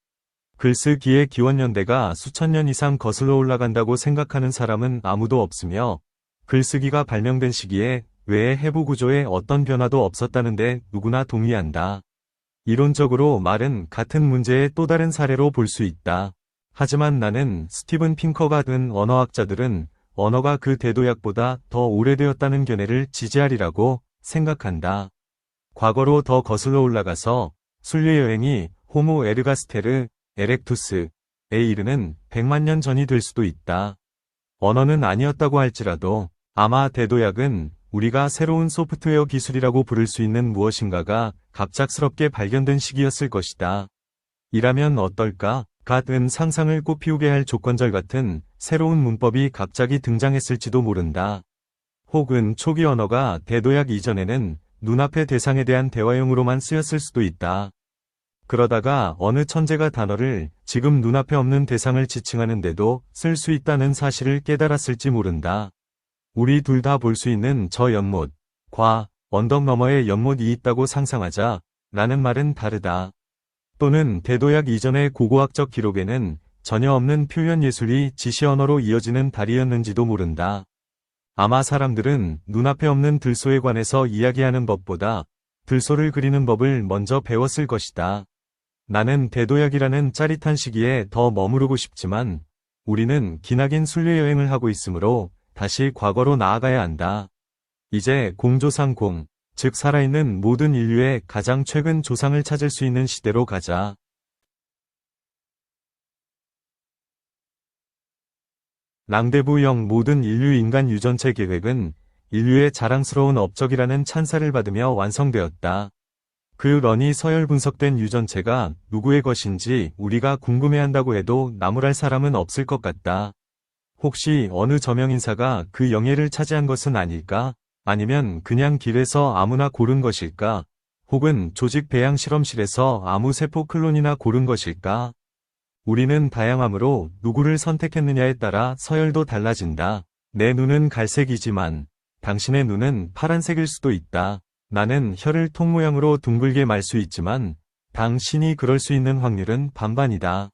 글쓰기의 기원연대가 수천 년 이상 거슬러 올라간다고 생각하는 사람은 아무도 없으며 글쓰기가 발명된 시기에 외의 해부 구조에 어떤 변화도 없었다는데 누구나 동의한다. 이론적으로 말은 같은 문제의 또 다른 사례로 볼 수 있다. 하지만 나는 스티븐 핑커가 든 언어학자들은 언어가 그 대도약보다 더 오래되었다는 견해를 지지하리라고 생각한다. 과거로 더 거슬러 올라가서 순례여행이 호모 에르가스테르, 에렉투스에 이르는 100만 년 전이 될 수도 있다. 언어는 아니었다고 할지라도 아마 대도약은 우리가 새로운 소프트웨어 기술이라고 부를 수 있는 무엇인가가 갑작스럽게 발견된 시기였을 것이다. 이라면 어떨까? 같은 상상을 꽃피우게 할 조건절 같은 새로운 문법이 갑자기 등장했을지도 모른다. 혹은 초기 언어가 대도약 이전에는 눈앞의 대상에 대한 대화용으로만 쓰였을 수도 있다. 그러다가 어느 천재가 단어를 지금 눈앞에 없는 대상을 지칭하는데도 쓸 수 있다는 사실을 깨달았을지 모른다. 우리 둘 다 볼 수 있는 저 연못, 과 언덕 너머에 연못이 있다고 상상하자 라는 말은 다르다. 또는 대도약 이전의 고고학적 기록에는 전혀 없는 표현 예술이 지시 언어로 이어지는 달이었는지도 모른다. 아마 사람들은 눈앞에 없는 들소에 관해서 이야기하는 법보다 들소를 그리는 법을 먼저 배웠을 것이다. 나는 대도약이라는 짜릿한 시기에 더 머무르고 싶지만 우리는 기나긴 순례여행을 하고 있으므로 다시 과거로 나아가야 한다. 이제 공조상 공, 즉 살아있는 모든 인류의 가장 최근 조상을 찾을 수 있는 시대로 가자. 랑데부형 모든 인류 인간 유전체 계획은 인류의 자랑스러운 업적이라는 찬사를 받으며 완성되었다. 그 런이 서열 분석된 유전체가 누구의 것인지 우리가 궁금해한다고 해도 나무랄 사람은 없을 것 같다. 혹시 어느 저명인사가 그 영예를 차지한 것은 아닐까? 아니면 그냥 길에서 아무나 고른 것일까? 혹은 조직 배양 실험실에서 아무 세포 클론이나 고른 것일까? 우리는 다양하므로 누구를 선택했느냐에 따라 서열도 달라진다. 내 눈은 갈색이지만 당신의 눈은 파란색일 수도 있다. 나는 혀를 통 모양으로 둥글게 말 수 있지만 당신이 그럴 수 있는 확률은 반반이다.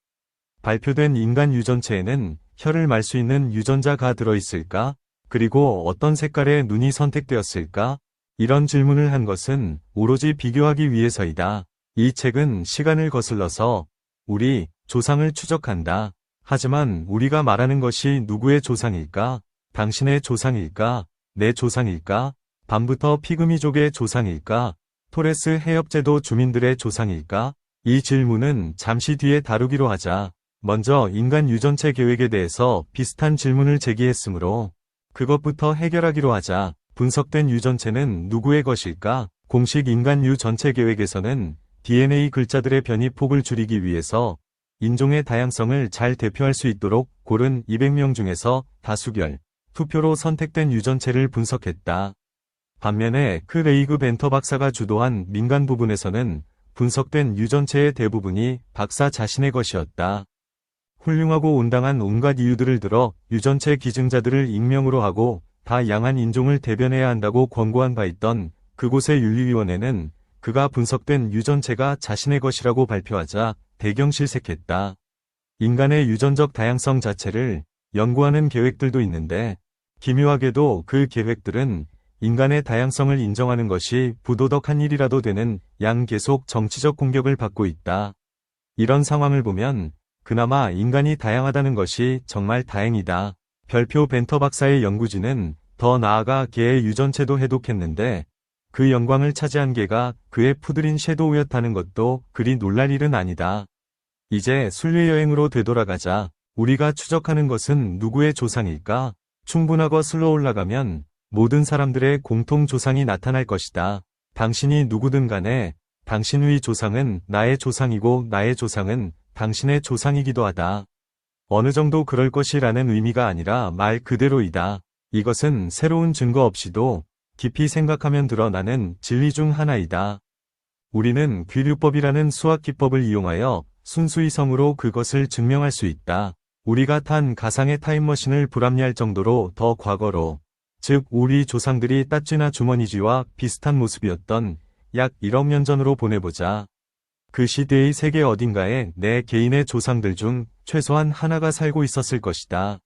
발표된 인간 유전체에는 혀를 말 수 있는 유전자가 들어있을까? 그리고 어떤 색깔의 눈이 선택되었을까? 이런 질문을 한 것은 오로지 비교하기 위해서이다. 이 책은 시간을 거슬러서 우리 조상을 추적한다. 하지만 우리가 말하는 것이 누구의 조상일까? 당신의 조상일까? 내 조상일까? 밤부터 피그미족의 조상일까? 토레스 해협제도 주민들의 조상일까? 이 질문은 잠시 뒤에 다루기로 하자. 먼저 인간 유전체 계획에 대해서 비슷한 질문을 제기했으므로 그것부터 해결하기로 하자. 분석된 유전체는 누구의 것일까? 공식 인간 유전체 계획에서는 DNA 글자들의 변이 폭을 줄이기 위해서 인종의 다양성을 잘 대표할 수 있도록 고른 200명 중에서 다수결, 투표로 선택된 유전체를 분석했다. 반면에 크레이그 벤터 박사가 주도한 민간 부분에서는 분석된 유전체의 대부분이 박사 자신의 것이었다. 훌륭하고 온당한 온갖 이유들을 들어 유전체 기증자들을 익명으로 하고 다 양한 인종을 대변해야 한다고 권고한 바 있던 그곳의 윤리위원회는 그가 분석된 유전체가 자신의 것이라고 발표하자 대경실색했다. 인간의 유전적 다양성 자체를 연구하는 계획들도 있는데 기묘하게도 그 계획들은 인간의 다양성을 인정하는 것이 부도덕한 일이라도 되는 양 계속 정치적 공격을 받고 있다. 이런 상황을 보면 그나마 인간이 다양하다는 것이 정말 다행이다. 별표 벤터 박사의 연구진은 더 나아가 개의 유전체도 해독했는데 그 영광을 차지한 개가 그의 푸들인 섀도우였다는 것도 그리 놀랄 일은 아니다. 이제 순례여행으로 되돌아가자. 우리가 추적하는 것은 누구의 조상일까? 충분하 거슬러 올라가면 모든 사람들의 공통 조상이 나타날 것이다. 당신이 누구든 간에 당신의 조상은 나의 조상이고 나의 조상은 당신의 조상이기도 하다. 어느 정도 그럴 것이라는 의미가 아니라 말 그대로이다. 이것은 새로운 증거 없이도 깊이 생각하면 드러나는 진리 중 하나이다. 우리는 귀류법이라는 수학 기법을 이용하여 순수히 성으로 그것을 증명할 수 있다. 우리가 탄 가상의 타임머신을 불합리할 정도로 더 과거로, 즉 우리 조상들이 따쥐나 주머니쥐와 비슷한 모습이었던 약 1억 년 전으로 보내보자. 그 시대의 세계 어딘가에 내 개인의 조상들 중 최소한 하나가 살고 있었을 것이다.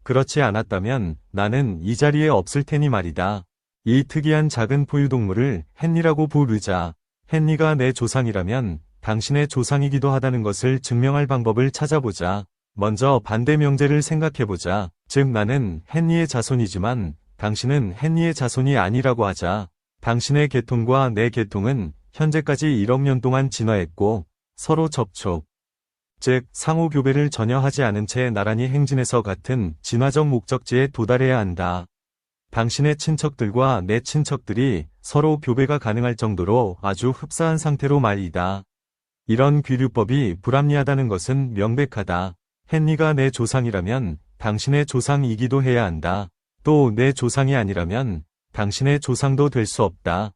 그렇지 않았다면 나는 이 자리에 없을 테니 말이다. 이 특이한 작은 포유동물을 헨리라고 부르자. 헨리가 내 조상이라면 당신의 조상이기도 하다는 것을 증명할 방법을 찾아보자. 먼저 반대 명제를 생각해보자. 즉 나는 헨리의 자손이지만 당신은 헨리의 자손이 아니라고 하자. 당신의 계통과 내 계통은 현재까지 1억 년 동안 진화했고 서로 접촉, 즉 상호 교배를 전혀 하지 않은 채 나란히 행진해서 같은 진화적 목적지에 도달해야 한다. 당신의 친척들과 내 친척들이 서로 교배가 가능할 정도로 아주 흡사한 상태로 말이다. 이런 귀류법이 불합리하다는 것은 명백하다. 헨리가 내 조상이라면 당신의 조상이기도 해야 한다. 또 내 조상이 아니라면 당신의 조상도 될 수 없다.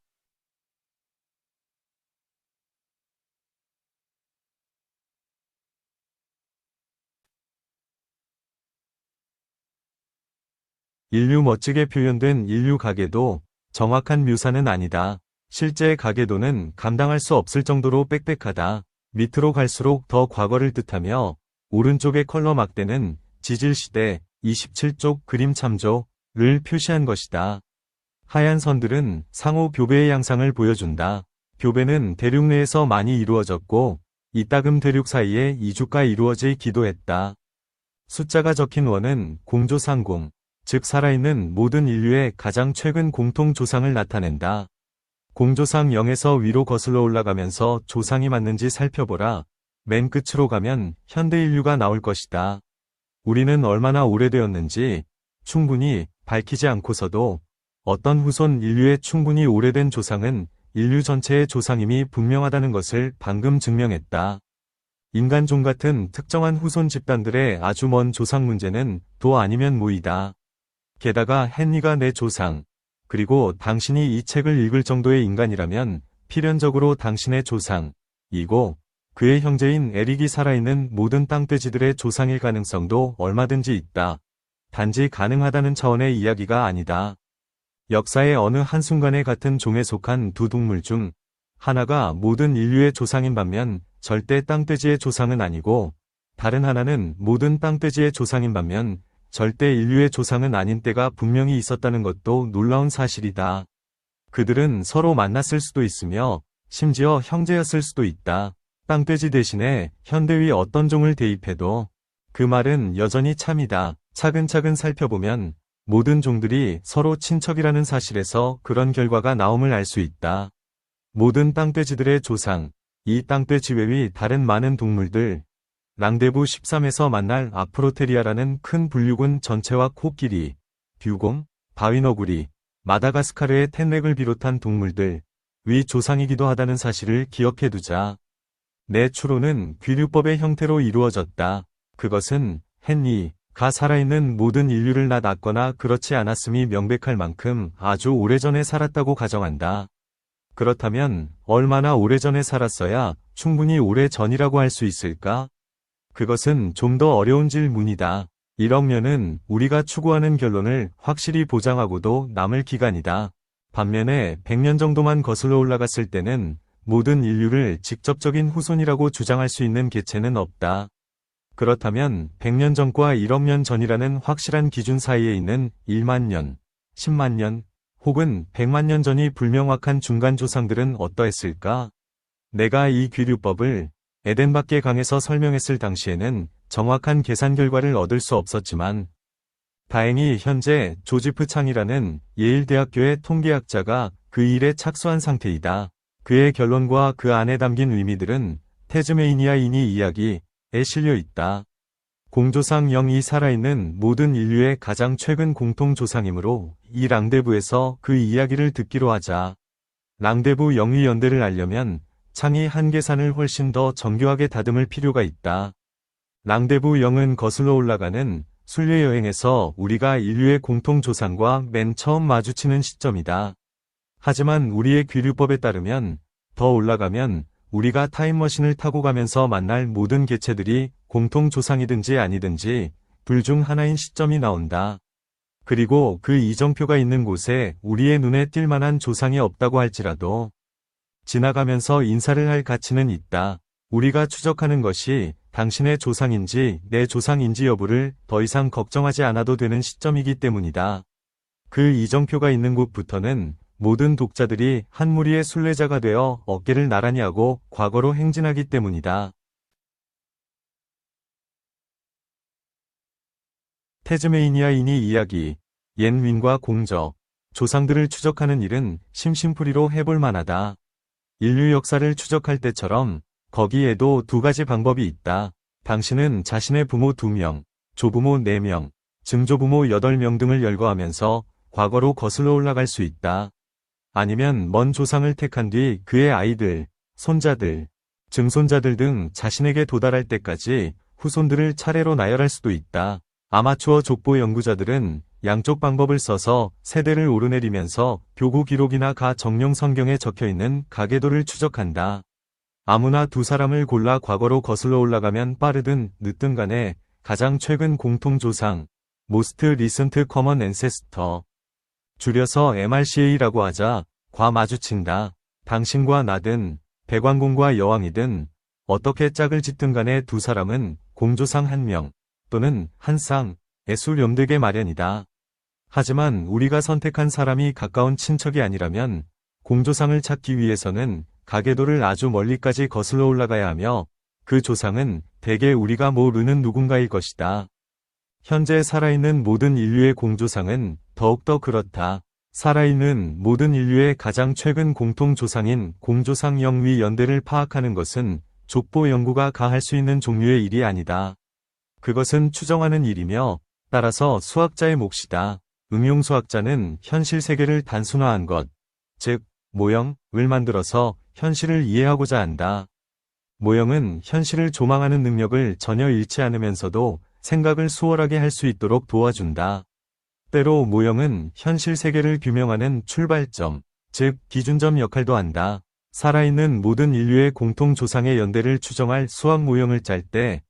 인류 멋지게 표현된 인류 가계도 정확한 묘사는 아니다. 실제 가계도는 감당할 수 없을 정도로 빽빽하다. 밑으로 갈수록 더 과거를 뜻하며 오른쪽의 컬러 막대는 지질시대 27쪽 그림 참조를 표시한 것이다. 하얀 선들은 상호 교배의 양상을 보여준다. 교배는 대륙 내에서 많이 이루어졌고 이따금 대륙 사이에 이주가 이루어지기도 했다. 숫자가 적힌 원은 공조상공, 즉 살아있는 모든 인류의 가장 최근 공통 조상을 나타낸다. 공조상 0에서 위로 거슬러 올라가면서 조상이 맞는지 살펴보라. 맨 끝으로 가면 현대 인류가 나올 것이다. 우리는 얼마나 오래되었는지 충분히 밝히지 않고서도 어떤 후손 인류의 충분히 오래된 조상은 인류 전체의 조상임이 분명하다는 것을 방금 증명했다. 인간종 같은 특정한 후손 집단들의 아주 먼 조상 문제는 도 아니면 무이다. 게다가 헨리가 내 조상, 그리고 당신이 이 책을 읽을 정도의 인간이라면 필연적으로 당신의 조상이고 그의 형제인 에릭이 살아있는 모든 땅돼지들의 조상일 가능성도 얼마든지 있다. 단지 가능하다는 차원의 이야기가 아니다. 역사의 어느 한순간에 같은 종에 속한 두 동물 중 하나가 모든 인류의 조상인 반면 절대 땅돼지의 조상은 아니고 다른 하나는 모든 땅돼지의 조상인 반면 절대 인류의 조상은 아닌 때가 분명히 있었다는 것도 놀라운 사실이다. 그들은 서로 만났을 수도 있으며 심지어 형제였을 수도 있다. 땅돼지 대신에 현대의 어떤 종을 대입해도 그 말은 여전히 참이다. 차근차근 살펴보면 모든 종들이 서로 친척이라는 사실에서 그런 결과가 나옴을 알 수 있다. 모든 땅돼지들의 조상, 이 땅돼지 외의 다른 많은 동물들, 랑데부 13에서 만날 아프로테리아라는 큰 분류군 전체와 코끼리, 듀공, 바위너구리, 마다가스카르의 텐렉을 비롯한 동물들, 위 조상이기도 하다는 사실을 기억해두자. 내 추론은 귀류법의 형태로 이루어졌다. 그것은 헨리가 살아있는 모든 인류를 낳았거나 그렇지 않았음이 명백할 만큼 아주 오래전에 살았다고 가정한다. 그렇다면 얼마나 오래전에 살았어야 충분히 오래전이라고 할 수 있을까? 그것은 좀 더 어려운 질문이다. 1억 년은 우리가 추구하는 결론을 확실히 보장하고도 남을 기간이다. 반면에 100년 정도만 거슬러 올라갔을 때는 모든 인류를 직접적인 후손이라고 주장할 수 있는 개체는 없다. 그렇다면 100년 전과 1억 년 전이라는 확실한 기준 사이에 있는 1만 년, 10만 년, 혹은 100만 년 전이 불명확한 중간 조상들은 어떠했을까? 내가 이 귀류법을 에덴 밖의 강에서 설명했을 당시에는 정확한 계산 결과를 얻을 수 없었지만 다행히 현재 조지프 창이라는 예일대학교의 통계학자가 그 일에 착수한 상태이다. 그의 결론과 그 안에 담긴 의미들은 태즈메이니아인이 이야기에 실려 있다. 공조상 0이 살아있는 모든 인류의 가장 최근 공통조상이므로 이 랑데부에서 그 이야기를 듣기로 하자. 랑데부 0의 연대를 알려면 창이 한 계산을 훨씬 더 정교하게 다듬을 필요가 있다. 랑데부 0은 거슬러 올라가는 순례여행에서 우리가 인류의 공통조상과 맨 처음 마주치는 시점이다. 하지만 우리의 귀류법에 따르면 더 올라가면 우리가 타임머신을 타고 가면서 만날 모든 개체들이 공통조상이든지 아니든지 둘 중 하나인 시점이 나온다. 그리고 그 이정표가 있는 곳에 우리의 눈에 띌 만한 조상이 없다고 할지라도 지나가면서 인사를 할 가치는 있다. 우리가 추적하는 것이 당신의 조상인지 내 조상인지 여부를 더 이상 걱정하지 않아도 되는 시점이기 때문이다. 그 이정표가 있는 곳부터는 모든 독자들이 한 무리의 순례자가 되어 어깨를 나란히 하고 과거로 행진하기 때문이다. 태즈메이니아인이 이야기, 옛 윈과 공적, 조상들을 추적하는 일은 심심풀이로 해볼 만하다. 인류 역사를 추적할 때처럼 거기에도 두 가지 방법이 있다. 당신은 자신의 부모 2명, 조부모 4명, 증조부모 8명 등을 열거하면서 과거로 거슬러 올라갈 수 있다. 아니면 먼 조상을 택한 뒤 그의 아이들, 손자들, 증손자들 등 자신에게 도달할 때까지 후손들을 차례로 나열할 수도 있다. 아마추어 족보 연구자들은 양쪽 방법을 써서 세대를 오르내리면서 교구 기록이나 가 정령 성경에 적혀있는 가계도를 추적한다. 아무나 두 사람을 골라 과거로 거슬러 올라가면 빠르든 늦든 간에 가장 최근 공통조상, Most Recent Common Ancestor, 줄여서 MRCA라고 하자, 과 마주친다. 당신과 나든 백왕공과 여왕이든 어떻게 짝을 짓든 간에 두 사람은 공조상 한 명 또는 한 쌍에 수렴되게 마련이다. 하지만 우리가 선택한 사람이 가까운 친척이 아니라면 공조상을 찾기 위해서는 가계도를 아주 멀리까지 거슬러 올라가야 하며 그 조상은 대개 우리가 모르는 누군가일 것이다. 현재 살아있는 모든 인류의 공조상은 더욱더 그렇다. 살아있는 모든 인류의 가장 최근 공통조상인 공조상 영위 연대를 파악하는 것은 족보 연구가 가할 수 있는 종류의 일이 아니다. 그것은 추정하는 일이며 따라서 수학자의 몫이다. 응용수학자는 현실 세계를 단순화한 것, 즉 모형을 만들어서 현실을 이해하고자 한다. 모형은 현실을 조망하는 능력을 전혀 잃지 않으면서도 생각을 수월하게 할 수 있도록 도와준다. 때로 모형은 현실 세계를 규명하는 출발점, 즉 기준점 역할도 한다. 살아있는 모든 인류의 공통조상의 연대를 추정할 수학 모형을 짤 때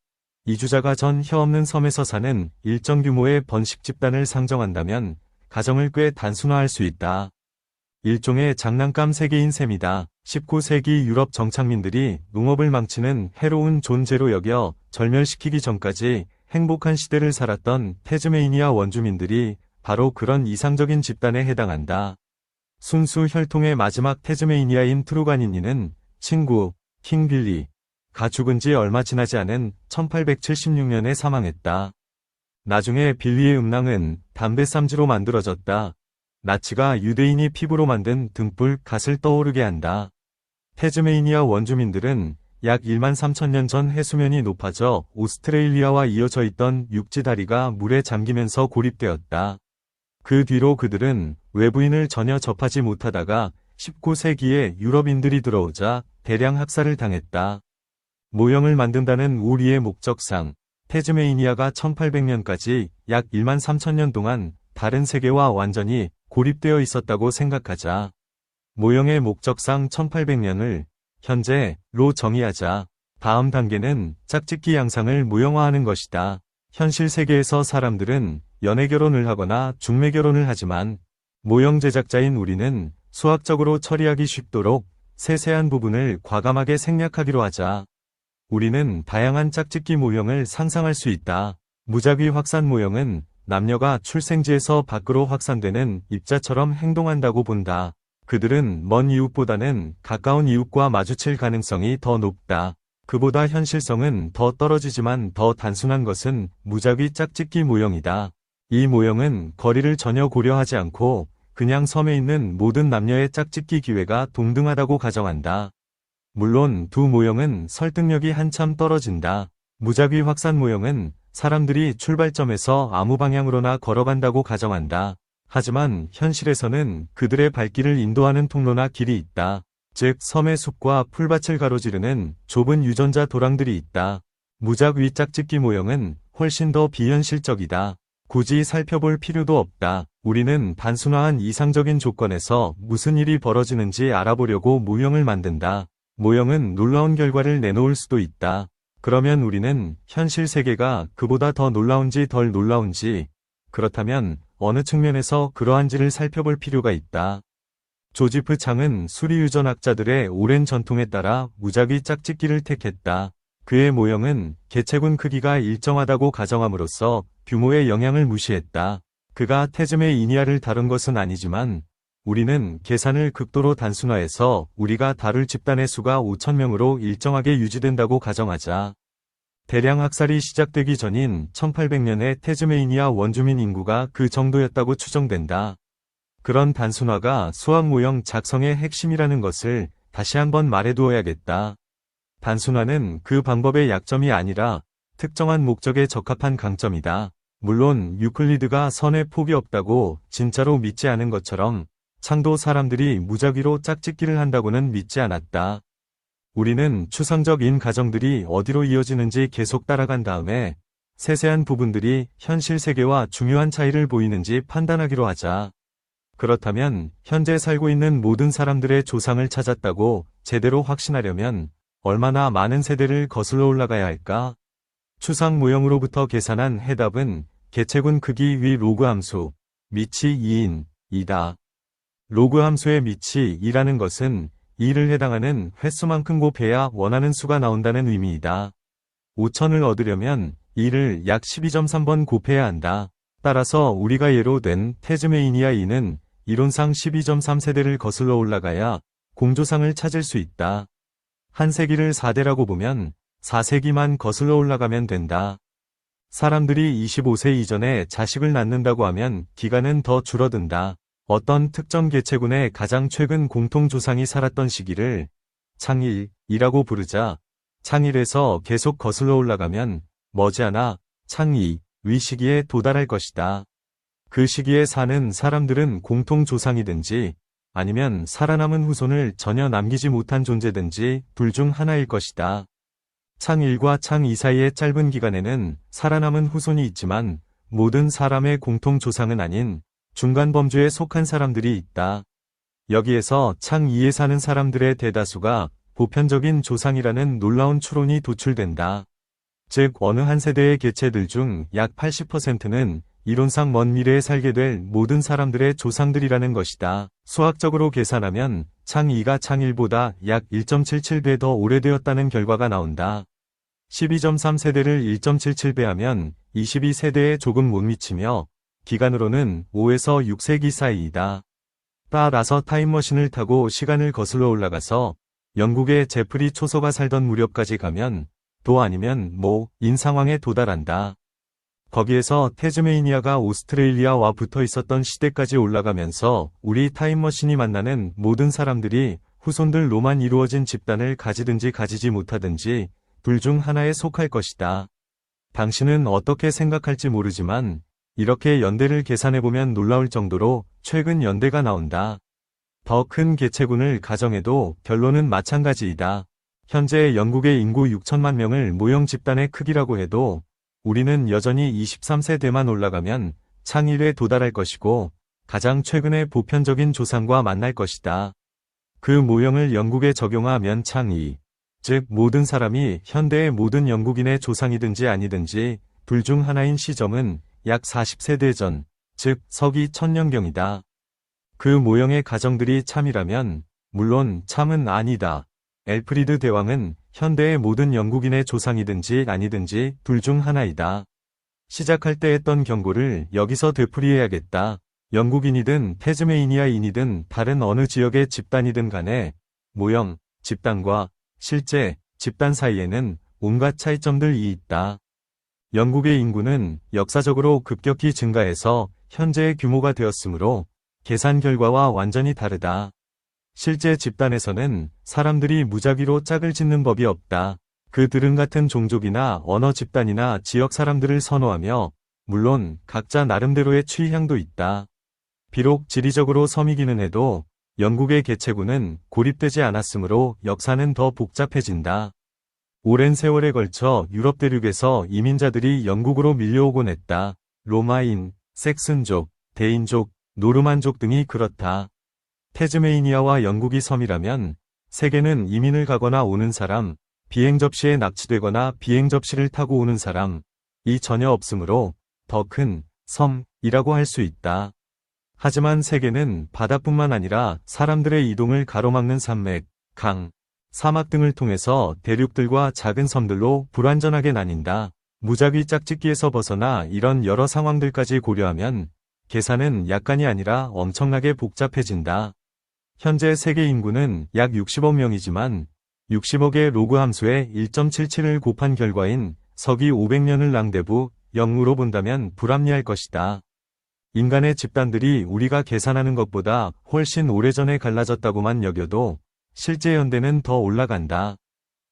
이주자가 전혀 없는 섬에서 사는 일정 규모의 번식 집단을 상정한다면 가정을 꽤 단순화할 수 있다. 일종의 장난감 세계인 셈이다. 19세기 유럽 정착민들이 농업을 망치는 해로운 존재로 여겨 절멸시키기 전까지 행복한 시대를 살았던 태즈메이니아 원주민들이 바로 그런 이상적인 집단에 해당한다. 순수 혈통의 마지막 태즈메이니아인 트루가니니는 친구 킹빌리가 죽은 지 얼마 지나지 않은 1876년에 사망했다. 나중에 빌리의 음낭은 담배쌈지로 만들어졌다. 나치가 유대인이 피부로 만든 등불 갓을 떠오르게 한다. 태즈메이니아 원주민들은 약 1만 3천 년 전 해수면이 높아져 오스트레일리아와 이어져 있던 육지 다리가 물에 잠기면서 고립되었다. 그 뒤로 그들은 외부인을 전혀 접하지 못하다가 19세기에 유럽인들이 들어오자 대량 학살을 당했다. 모형을 만든다는 우리의 목적상 태즈메이니아가 1800년까지 약 1만 3천 년 동안 다른 세계와 완전히 고립되어 있었다고 생각하자. 모형의 목적상 1800년을 현재로 정의하자. 다음 단계는 짝짓기 양상을 모형화하는 것이다. 현실 세계에서 사람들은 연애결혼을 하거나 중매결혼을 하지만 모형 제작자인 우리는 수학적으로 처리하기 쉽도록 세세한 부분을 과감하게 생략하기로 하자. 우리는 다양한 짝짓기 모형을 상상할 수 있다. 무작위 확산 모형은 남녀가 출생지에서 밖으로 확산되는 입자처럼 행동한다고 본다. 그들은 먼 이웃보다는 가까운 이웃과 마주칠 가능성이 더 높다. 그보다 현실성은 더 떨어지지만 더 단순한 것은 무작위 짝짓기 모형이다. 이 모형은 거리를 전혀 고려하지 않고 그냥 섬에 있는 모든 남녀의 짝짓기 기회가 동등하다고 가정한다. 물론 두 모형은 설득력이 한참 떨어진다. 무작위 확산 모형은 사람들이 출발점에서 아무 방향으로나 걸어간다고 가정한다. 하지만 현실에서는 그들의 발길을 인도하는 통로나 길이 있다. 즉 섬의 숲과 풀밭을 가로지르는 좁은 유전자 도랑들이 있다. 무작위 짝짓기 모형은 훨씬 더 비현실적이다. 굳이 살펴볼 필요도 없다. 우리는 단순화한 이상적인 조건에서 무슨 일이 벌어지는지 알아보려고 모형을 만든다. 모형은 놀라운 결과를 내놓을 수도 있다. 그러면 우리는 현실 세계가 그보다 더 놀라운지 덜 놀라운지, 그렇다면 어느 측면에서 그러한지를 살펴볼 필요가 있다. 조지프 창은 수리유전학자들의 오랜 전통에 따라 무작위 짝짓기를 택했다. 그의 모형은 개체군 크기가 일정하다고 가정함으로써 규모의 영향을 무시했다. 그가 태즈메이니아를 다룬 것은 아니지만 우리는 계산을 극도로 단순화해서 우리가 다룰 집단의 수가 5,000명으로 일정하게 유지된다고 가정하자. 대량 학살이 시작되기 전인 1800년에 태즈메이니아 원주민 인구가 그 정도였다고 추정된다. 그런 단순화가 수학 모형 작성의 핵심이라는 것을 다시 한번 말해두어야겠다. 단순화는 그 방법의 약점이 아니라 특정한 목적에 적합한 강점이다. 물론 유클리드가 선에 폭이 없다고 진짜로 믿지 않은 것처럼 창도 사람들이 무작위로 짝짓기를 한다고는 믿지 않았다. 우리는 추상적인 가정들이 어디로 이어지는지 계속 따라간 다음에 세세한 부분들이 현실 세계와 중요한 차이를 보이는지 판단하기로 하자. 그렇다면 현재 살고 있는 모든 사람들의 조상을 찾았다고 제대로 확신하려면 얼마나 많은 세대를 거슬러 올라가야 할까? 추상 모형으로부터 계산한 해답은 개체군 크기 위 로그 함수, 밑이 2인, 이다. 로그 함수의 밑이 2라는 것은 2를 해당하는 횟수만큼 곱해야 원하는 수가 나온다는 의미이다. 5000을 얻으려면 2를 약 12.3번 곱해야 한다. 따라서 우리가 예로 된 태즈메이니아 2는 이론상 12.3세대를 거슬러 올라가야 공조상을 찾을 수 있다. 한 세기를 4대라고 보면 4세기만 거슬러 올라가면 된다. 사람들이 25세 이전에 자식을 낳는다고 하면 기간은 더 줄어든다. 어떤 특정 개체군의 가장 최근 공통조상이 살았던 시기를 창1이라고 부르자 창1에서 계속 거슬러 올라가면 머지않아 창2 위 시기에 도달할 것이다. 그 시기에 사는 사람들은 공통조상이든지 아니면 살아남은 후손을 전혀 남기지 못한 존재든지 둘 중 하나일 것이다. 창1과 창2 사이의 짧은 기간에는 살아남은 후손이 있지만 모든 사람의 공통조상은 아닌 중간 범주에 속한 사람들이 있다. 여기에서 창2에 사는 사람들의 대다수가 보편적인 조상이라는 놀라운 추론이 도출된다. 즉 어느 한 세대의 개체들 중 약 80%는 이론상 먼 미래에 살게 될 모든 사람들의 조상들이라는 것이다. 수학적으로 계산하면 창2가 창1보다 약 1.77배 더 오래되었다는 결과가 나온다. 12.3세대를 1.77배하면 22세대에 조금 못 미치며 기간으로는 5에서 6세기 사이이다. 따라서 타임머신을 타고 시간을 거슬러 올라가서 영국의 제프리 초서가 살던 무렵까지 가면 도 아니면 모인 상황에 도달한다. 거기에서 태즈메이니아가 오스트레일리아와 붙어 있었던 시대까지 올라가면서 우리 타임머신이 만나는 모든 사람들이 후손들로만 이루어진 집단을 가지든지 가지지 못하든지 둘 중 하나에 속할 것이다. 당신은 어떻게 생각할지 모르지만 이렇게 연대를 계산해보면 놀라울 정도로 최근 연대가 나온다. 더 큰 개체군을 가정해도 결론은 마찬가지이다. 현재 영국의 인구 6천만 명을 모형 집단의 크기라고 해도 우리는 여전히 23세대만 올라가면 창1에 도달할 것이고 가장 최근의 보편적인 조상과 만날 것이다. 그 모형을 영국에 적용하면 창2, 즉 모든 사람이 현대의 모든 영국인의 조상이든지 아니든지 둘 중 하나인 시점은 약 40세대 전, 즉 서기 1000년경이다. 그 모형의 가정들이 참이라면 물론 참은 아니다. 엘프리드 대왕은 현대의 모든 영국인의 조상이든지 아니든지 둘 중 하나이다. 시작할 때 했던 경고를 여기서 되풀이해야겠다. 영국인이든 태즈메이니아인이든 다른 어느 지역의 집단이든 간에 모형, 집단과 실제 집단 사이에는 온갖 차이점들이 있다. 영국의 인구는 역사적으로 급격히 증가해서 현재의 규모가 되었으므로 계산 결과와 완전히 다르다. 실제 집단에서는 사람들이 무작위로 짝을 짓는 법이 없다. 그들은 같은 종족이나 언어 집단이나 지역 사람들을 선호하며 물론 각자 나름대로의 취향도 있다. 비록 지리적으로 섬이기는 해도 영국의 개체구는 고립되지 않았으므로 역사는 더 복잡해진다. 오랜 세월에 걸쳐 유럽 대륙에서 이민자들이 영국으로 밀려오곤 했다. 로마인, 섹슨족, 데인족, 노르만족 등이 그렇다. 태즈메이니아와 영국이 섬이라면 세계는 이민을 가거나 오는 사람, 비행 접시에 납치되거나 비행 접시를 타고 오는 사람이 전혀 없으므로 더 큰 섬이라고 할 수 있다. 하지만 세계는 바다뿐만 아니라 사람들의 이동을 가로막는 산맥, 강, 사막 등을 통해서 대륙들과 작은 섬들로 불완전하게 나뉜다. 무작위 짝짓기에서 벗어나 이런 여러 상황들까지 고려하면 계산은 약간이 아니라 엄청나게 복잡해진다. 현재 세계 인구는 약 60억 명이지만 60억의 로그 함수에 1.77을 곱한 결과인 서기 500년을 랑데부 0으로 본다면 불합리할 것이다. 인간의 집단들이 우리가 계산하는 것보다 훨씬 오래전에 갈라졌다고만 여겨도 실제 연대는 더 올라간다.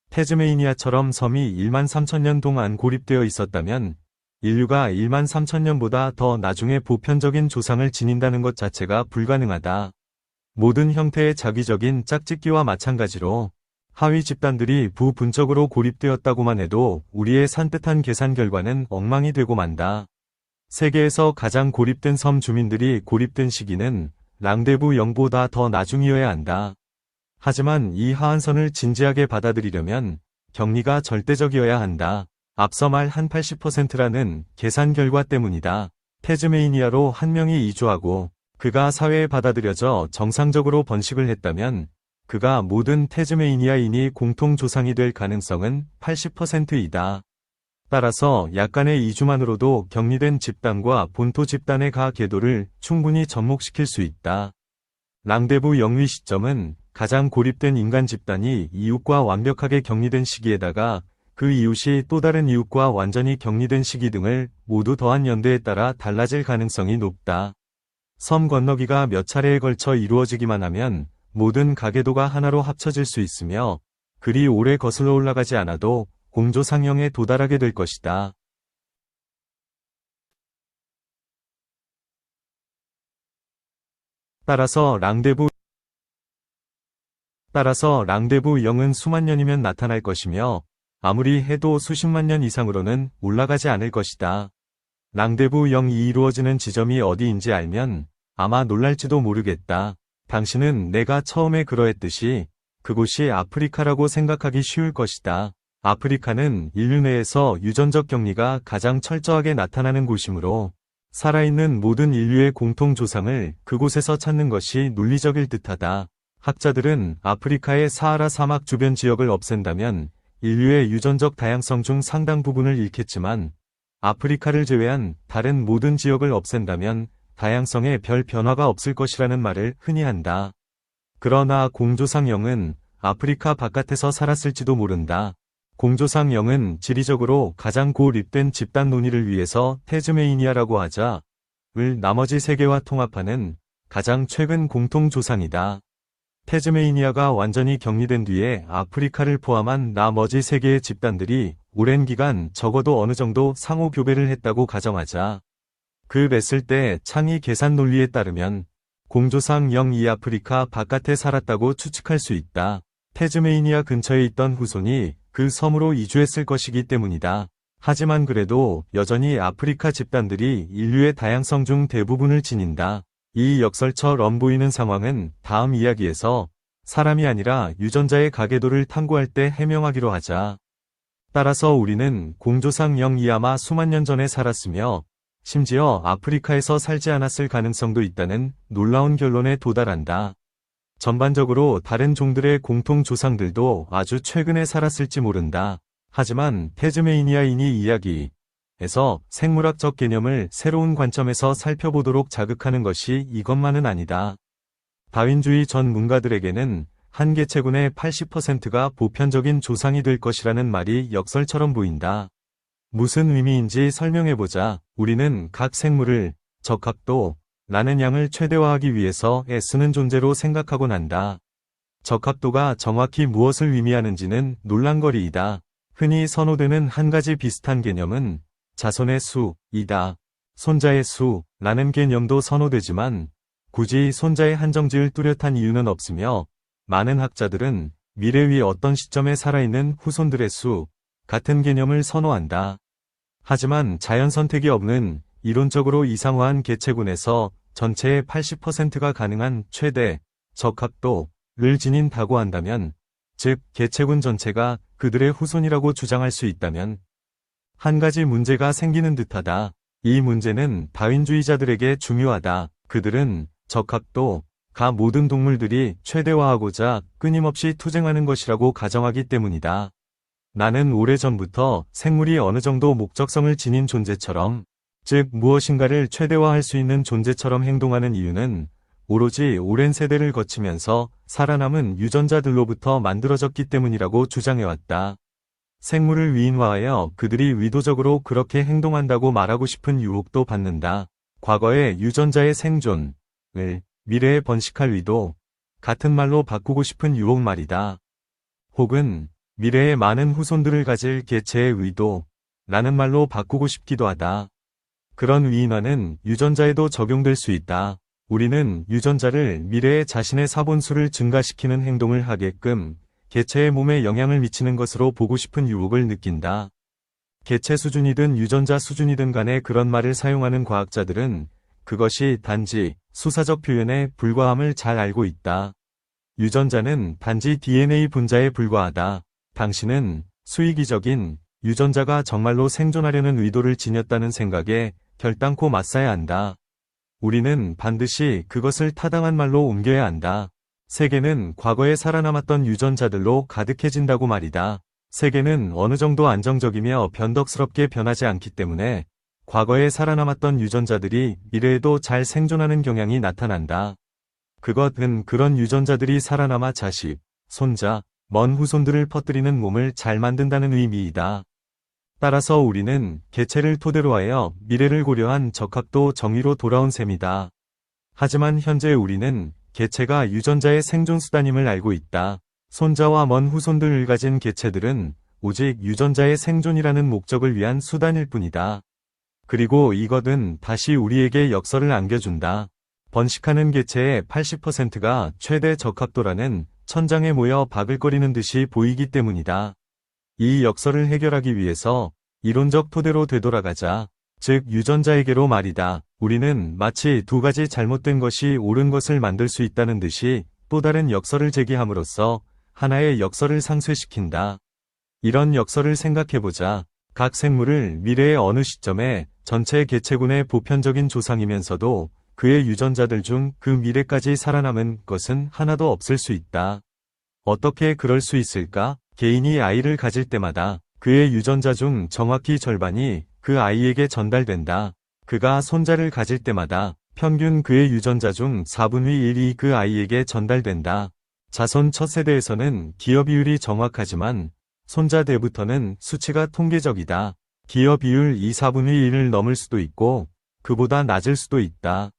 태즈메이니아처럼 섬이 1만 3천년 동안 고립되어 있었다면 인류가 1만 3천년보다 더 나중에 보편적인 조상을 지닌다는 것 자체가 불가능하다. 모든 형태의 자기적인 짝짓기와 마찬가지로 하위 집단들이 부분적으로 고립되었다고만 해도 우리의 산뜻한 계산 결과는 엉망이 되고 만다. 세계에서 가장 고립된 섬 주민들이 고립된 시기는 랑데부 0보다 더 나중이어야 한다. 하지만 이 하한선을 진지하게 받아들이려면 격리가 절대적이어야 한다. 앞서 말한 80%라는 계산 결과 때문이다. 태즈메이니아로 한 명이 이주하고 그가 사회에 받아들여져 정상적으로 번식을 했다면 그가 모든 태즈메이니아인이 공통 조상이 될 가능성은 80%이다. 따라서 약간의 이주만으로도 격리된 집단과 본토 집단의 가 궤도를 충분히 접목시킬 수 있다. 랑데부 영위 시점은 가장 고립된 인간 집단이 이웃과 완벽하게 격리된 시기에다가 그 이웃이 또 다른 이웃과 완전히 격리된 시기 등을 모두 더한 연대에 따라 달라질 가능성이 높다. 섬 건너기가 몇 차례에 걸쳐 이루어지기만 하면 모든 가궤도가 하나로 합쳐질 수 있으며 그리 오래 거슬러 올라가지 않아도 공조상형에 도달하게 될 것이다. 따라서 랑데부 0은 수만 년이면 나타날 것이며 아무리 해도 수십만 년 이상으로는 올라가지 않을 것이다. 랑데부 0이 이루어지는 지점이 어디인지 알면 아마 놀랄지도 모르겠다. 당신은 내가 처음에 그러했듯이 그곳이 아프리카라고 생각하기 쉬울 것이다. 아프리카는 인류 내에서 유전적 격리가 가장 철저하게 나타나는 곳이므로 살아있는 모든 인류의 공통 조상을 그곳에서 찾는 것이 논리적일 듯하다. 학자들은 아프리카의 사하라 사막 주변 지역을 없앤다면 인류의 유전적 다양성 중 상당 부분을 잃겠지만 아프리카를 제외한 다른 모든 지역을 없앤다면 다양성에 별 변화가 없을 것이라는 말을 흔히 한다. 그러나 공조상형은 아프리카 바깥에서 살았을지도 모른다. 공조상형은 지리적으로 가장 고립된 집단 논의를 위해서 태즈메이니아라고 하자 을 나머지 세계와 통합하는 가장 최근 공통조상이다. 태즈메이니아가 완전히 격리된 뒤에 아프리카를 포함한 나머지 세계의 집단들이 오랜 기간 적어도 어느 정도 상호 교배를 했다고 가정하자. 그랬을 때 창의 계산 논리에 따르면 공조상 0이 아프리카 바깥에 살았다고 추측할 수 있다. 태즈메이니아 근처에 있던 후손이 그 섬으로 이주했을 것이기 때문이다. 하지만 그래도 여전히 아프리카 집단들이 인류의 다양성 중 대부분을 지닌다. 이 역설처럼 보이는 상황은 다음 이야기에서 사람이 아니라 유전자의 가궤도를 탐구할 때 해명하기로 하자. 따라서 우리는 공조상 0이 아마 수만 년 전에 살았으며 심지어 아프리카에서 살지 않았을 가능성도 있다는 놀라운 결론에 도달한다. 전반적으로 다른 종들의 공통 조상들도 아주 최근에 살았을지 모른다. 하지만 태즈메이니아인이 이야기에 에서 생물학적 개념을 새로운 관점에서 살펴보도록 자극하는 것이 이것만은 아니다. 다윈주의 전문가들에게는 한 개체군의 80%가 보편적인 조상이 될 것이라는 말이 역설처럼 보인다. 무슨 의미인지 설명해보자. 우리는 각 생물을 적합도 라는 양을 최대화하기 위해서 애쓰는 존재로 생각하곤 한다. 적합도가 정확히 무엇을 의미하는지는 논란거리이다. 흔히 선호되는 한 가지 비슷한 개념은 자손의 수이다. 손자의 수라는 개념도 선호되지만 굳이 손자의 한정지을 뚜렷한 이유는 없으며 많은 학자들은 미래의 어떤 시점에 살아있는 후손들의 수 같은 개념을 선호한다. 하지만 자연 선택이 없는 이론적으로 이상화한 개체군에서 전체의 80%가 가능한 최대 적합도를 지닌다고 한다면, 즉 개체군 전체가 그들의 후손이라고 주장할 수 있다면 한 가지 문제가 생기는 듯하다. 이 문제는 다윈주의자들에게 중요하다. 그들은 적합도가 모든 동물들이 최대화하고자 끊임없이 투쟁하는 것이라고 가정하기 때문이다. 나는 오래전부터 생물이 어느 정도 목적성을 지닌 존재처럼, 즉 무엇인가를 최대화할 수 있는 존재처럼 행동하는 이유는 오로지 오랜 세대를 거치면서 살아남은 유전자들로부터 만들어졌기 때문이라고 주장해왔다. 생물을 위인화하여 그들이 의도적으로 그렇게 행동한다고 말하고 싶은 유혹도 받는다. 과거의 유전자의 생존을 미래에 번식할 의도 같은 말로 바꾸고 싶은 유혹 말이다. 혹은 미래에 많은 후손들을 가질 개체의 의도 라는 말로 바꾸고 싶기도 하다. 그런 위인화는 유전자에도 적용될 수 있다. 우리는 유전자를 미래에 자신의 사본수를 증가시키는 행동을 하게끔 개체의 몸에 영향을 미치는 것으로 보고 싶은 유혹을 느낀다. 개체 수준이든 유전자 수준이든 간에 그런 말을 사용하는 과학자들은 그것이 단지 수사적 표현에 불과함을 잘 알고 있다. 유전자는 단지 DNA 분자에 불과하다. 당신은 수이기적인 유전자가 정말로 생존하려는 의도를 지녔다는 생각에 결단코 맞서야 한다. 우리는 반드시 그것을 타당한 말로 옮겨야 한다. 세계는 과거에 살아남았던 유전자들로 가득해진다고 말이다. 세계는 어느 정도 안정적이며 변덕스럽게 변하지 않기 때문에 과거에 살아남았던 유전자들이 미래에도 잘 생존하는 경향이 나타난다. 그것은 그런 유전자들이 살아남아 자식, 손자, 먼 후손들을 퍼뜨리는 몸을 잘 만든다는 의미이다. 따라서 우리는 개체를 토대로 하여 미래를 고려한 적합도 정의로 돌아온 셈이다. 하지만 현재 우리는 개체가 유전자의 생존수단임을 알고 있다. 손자와 먼 후손들을 가진 개체들은 오직 유전자의 생존이라는 목적을 위한 수단일 뿐이다. 그리고 이것은 다시 우리에게 역설을 안겨준다. 번식하는 개체의 80%가 최대 적합도라는 천장에 모여 바글거리는 듯이 보이기 때문이다. 이 역설을 해결하기 위해서 이론적 토대로 되돌아가자. 즉 유전자에게로 말이다. 우리는 마치 두 가지 잘못된 것이 옳은 것을 만들 수 있다는 듯이 또 다른 역설을 제기함으로써 하나의 역설을 상쇄시킨다. 이런 역설을 생각해보자. 각 생물을 미래의 어느 시점에 전체 개체군의 보편적인 조상이면서도 그의 유전자들 중 그 미래까지 살아남은 것은 하나도 없을 수 있다. 어떻게 그럴 수 있을까? 개인이 아이를 가질 때마다 그의 유전자 중 정확히 절반이 그 아이에게 전달된다. 그가 손자를 가질 때마다 평균 그의 유전자 중 4분의 1이 그 아이에게 전달된다. 자손 첫 세대에서는 기여 비율이 정확하지만 손자 때부터는 수치가 통계적이다. 기여 비율 4분의 1을 넘을 수도 있고 그보다 낮을 수도 있다.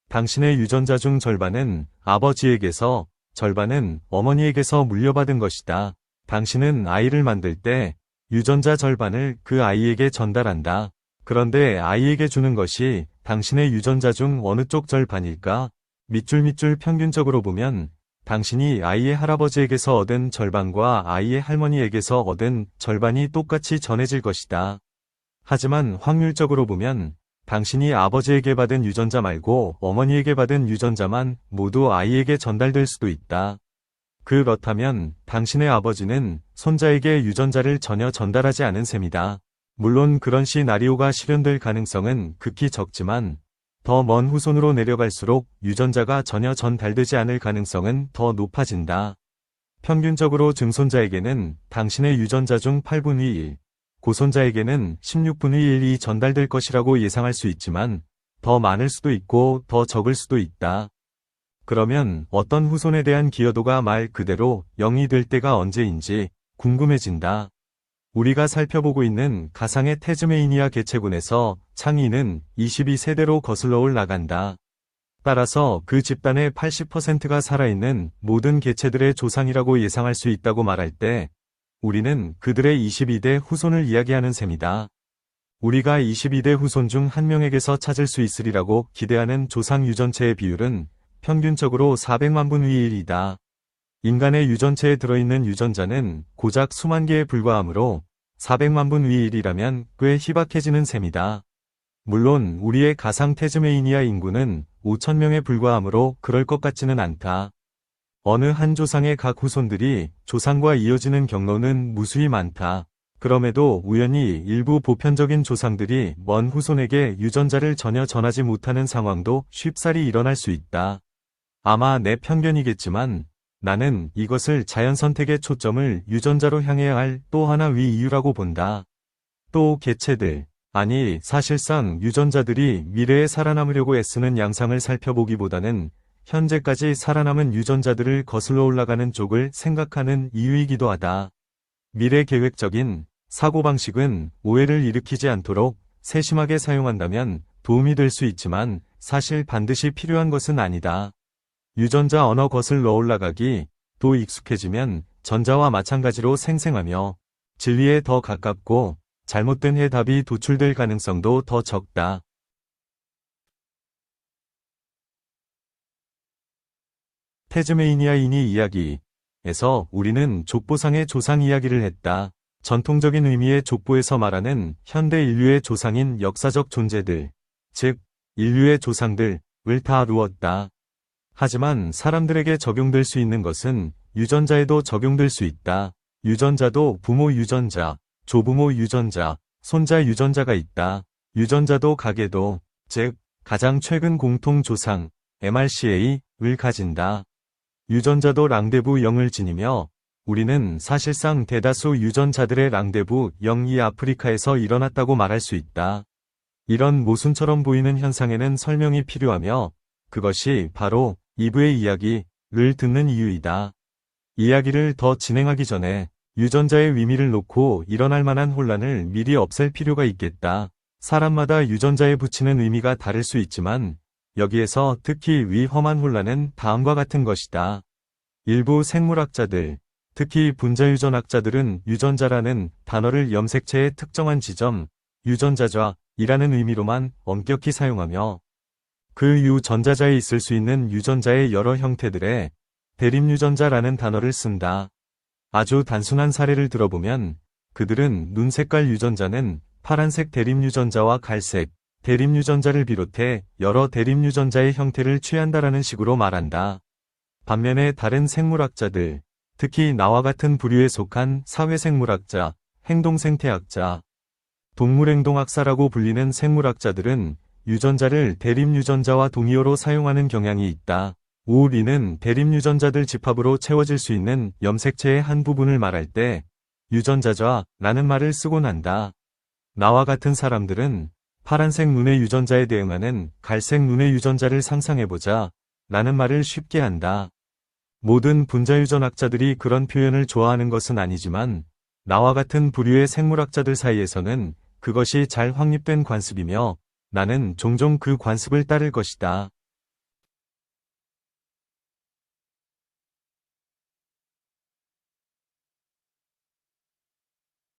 당신의 유전자 중 절반은 아버지에게서, 절반은 어머니에게서 물려받은 것이다. 당신은 아이를 만들 때 유전자 절반을 그 아이에게 전달한다. 그런데 아이에게 주는 것이 당신의 유전자 중 어느 쪽 절반일까? 밑줄 평균적으로 보면 당신이 아이의 할아버지에게서 얻은 절반과 아이의 할머니에게서 얻은 절반이 똑같이 전해질 것이다. 하지만 확률적으로 보면 당신이 아버지에게 받은 유전자 말고 어머니에게 받은 유전자만 모두 아이에게 전달될 수도 있다. 그렇다면 당신의 아버지는 손자에게 유전자를 전혀 전달하지 않은 셈이다. 물론 그런 시나리오가 실현될 가능성은 극히 적지만 더 먼 후손으로 내려갈수록 유전자가 전혀 전달되지 않을 가능성은 더 높아진다. 평균적으로 증손자에게는 당신의 유전자 중 8분의 1, 고손자에게는 16분의 1이 전달될 것이라고 예상할 수 있지만 더 많을 수도 있고 더 적을 수도 있다. 그러면 어떤 후손에 대한 기여도가 말 그대로 0이 될 때가 언제인지 궁금해진다. 우리가 살펴보고 있는 가상의 태즈메이니아 개체군에서 창이는 22세대로 거슬러 올라간다. 따라서 그 집단의 80%가 살아있는 모든 개체들의 조상이라고 예상할 수 있다고 말할 때 우리는 그들의 22대 후손을 이야기하는 셈이다. 우리가 22대 후손 중 한 명에게서 찾을 수 있으리라고 기대하는 조상 유전체의 비율은 평균적으로 400만 분의 1이다. 인간의 유전체에 들어있는 유전자는 고작 수만 개에 불과하므로 400만 분의 1이라면 꽤 희박해지는 셈이다. 물론 우리의 가상 태즈메이니아 인구는 5,000명에 불과하므로 그럴 것 같지는 않다. 어느 한 조상의 각 후손들이 조상과 이어지는 경로는 무수히 많다. 그럼에도 우연히 일부 보편적인 조상들이 먼 후손에게 유전자를 전혀 전하지 못하는 상황도 쉽사리 일어날 수 있다. 아마 내 편견이겠지만 나는 이것을 자연선택의 초점을 유전자로 향해야 할 또 하나 위 이유라고 본다. 또 개체들, 아니 사실상 유전자들이 미래에 살아남으려고 애쓰는 양상을 살펴보기보다는 현재까지 살아남은 유전자들을 거슬러 올라가는 쪽을 생각하는 이유이기도 하다. 미래 계획적인 사고방식은 오해를 일으키지 않도록 세심하게 사용한다면 도움이 될 수 있지만 사실 반드시 필요한 것은 아니다. 유전자 언어 거슬러 올라가기, 또 익숙해지면 전자와 마찬가지로 생생하며 진리에 더 가깝고 잘못된 해답이 도출될 가능성도 더 적다. 태즈메이니아인이 이야기에서 우리는 족보상의 조상 이야기를 했다. 전통적인 의미의 족보에서 말하는 현대 인류의 조상인 역사적 존재들, 즉 인류의 조상들을 다루었다. 하지만 사람들에게 적용될 수 있는 것은 유전자에도 적용될 수 있다. 유전자도 부모 유전자, 조부모 유전자, 손자 유전자가 있다. 유전자도 가계도, 즉 가장 최근 공통 조상, MRCA를 가진다. 유전자도 랑데부 0을 지니며 우리는 사실상 대다수 유전자들의 랑데부 0이 아프리카에서 일어났다고 말할 수 있다. 이런 모순처럼 보이는 현상에는 설명이 필요하며 그것이 바로 2부의 이야기를 듣는 이유이다. 이야기를 더 진행하기 전에 유전자의 위미를 놓고 일어날 만한 혼란을 미리 없앨 필요가 있겠다. 사람마다 유전자에 붙이는 의미가 다를 수 있지만 여기에서 특히 위험한 혼란은 다음과 같은 것이다. 일부 생물학자들, 특히 분자유전학자들은 유전자라는 단어를 염색체의 특정한 지점, 유전자좌이라는 의미로만 엄격히 사용하며 그 유전자자에 있을 수 있는 유전자의 여러 형태들의 대립유전자라는 단어를 쓴다. 아주 단순한 사례를 들어보면 그들은 눈 색깔 유전자는 파란색 대립유전자와 갈색 대립유전자를 비롯해 여러 대립유전자의 형태를 취한다라는 식으로 말한다. 반면에 다른 생물학자들, 특히 나와 같은 부류에 속한 사회생물학자, 행동생태학자, 동물행동학사라고 불리는 생물학자들은 유전자를 대립유전자와 동의어로 사용하는 경향이 있다. 우리는 대립유전자들 집합으로 채워질 수 있는 염색체의 한 부분을 말할 때 유전자좌라는 말을 쓰곤 한다. 나와 같은 사람들은 파란색 눈의 유전자에 대응하는 갈색 눈의 유전자를 상상해보자 라는 말을 쉽게 한다. 모든 분자유전학자들이 그런 표현을 좋아하는 것은 아니지만 나와 같은 부류의 생물학자들 사이에서는 그것이 잘 확립된 관습이며 나는 종종 그 관습을 따를 것이다.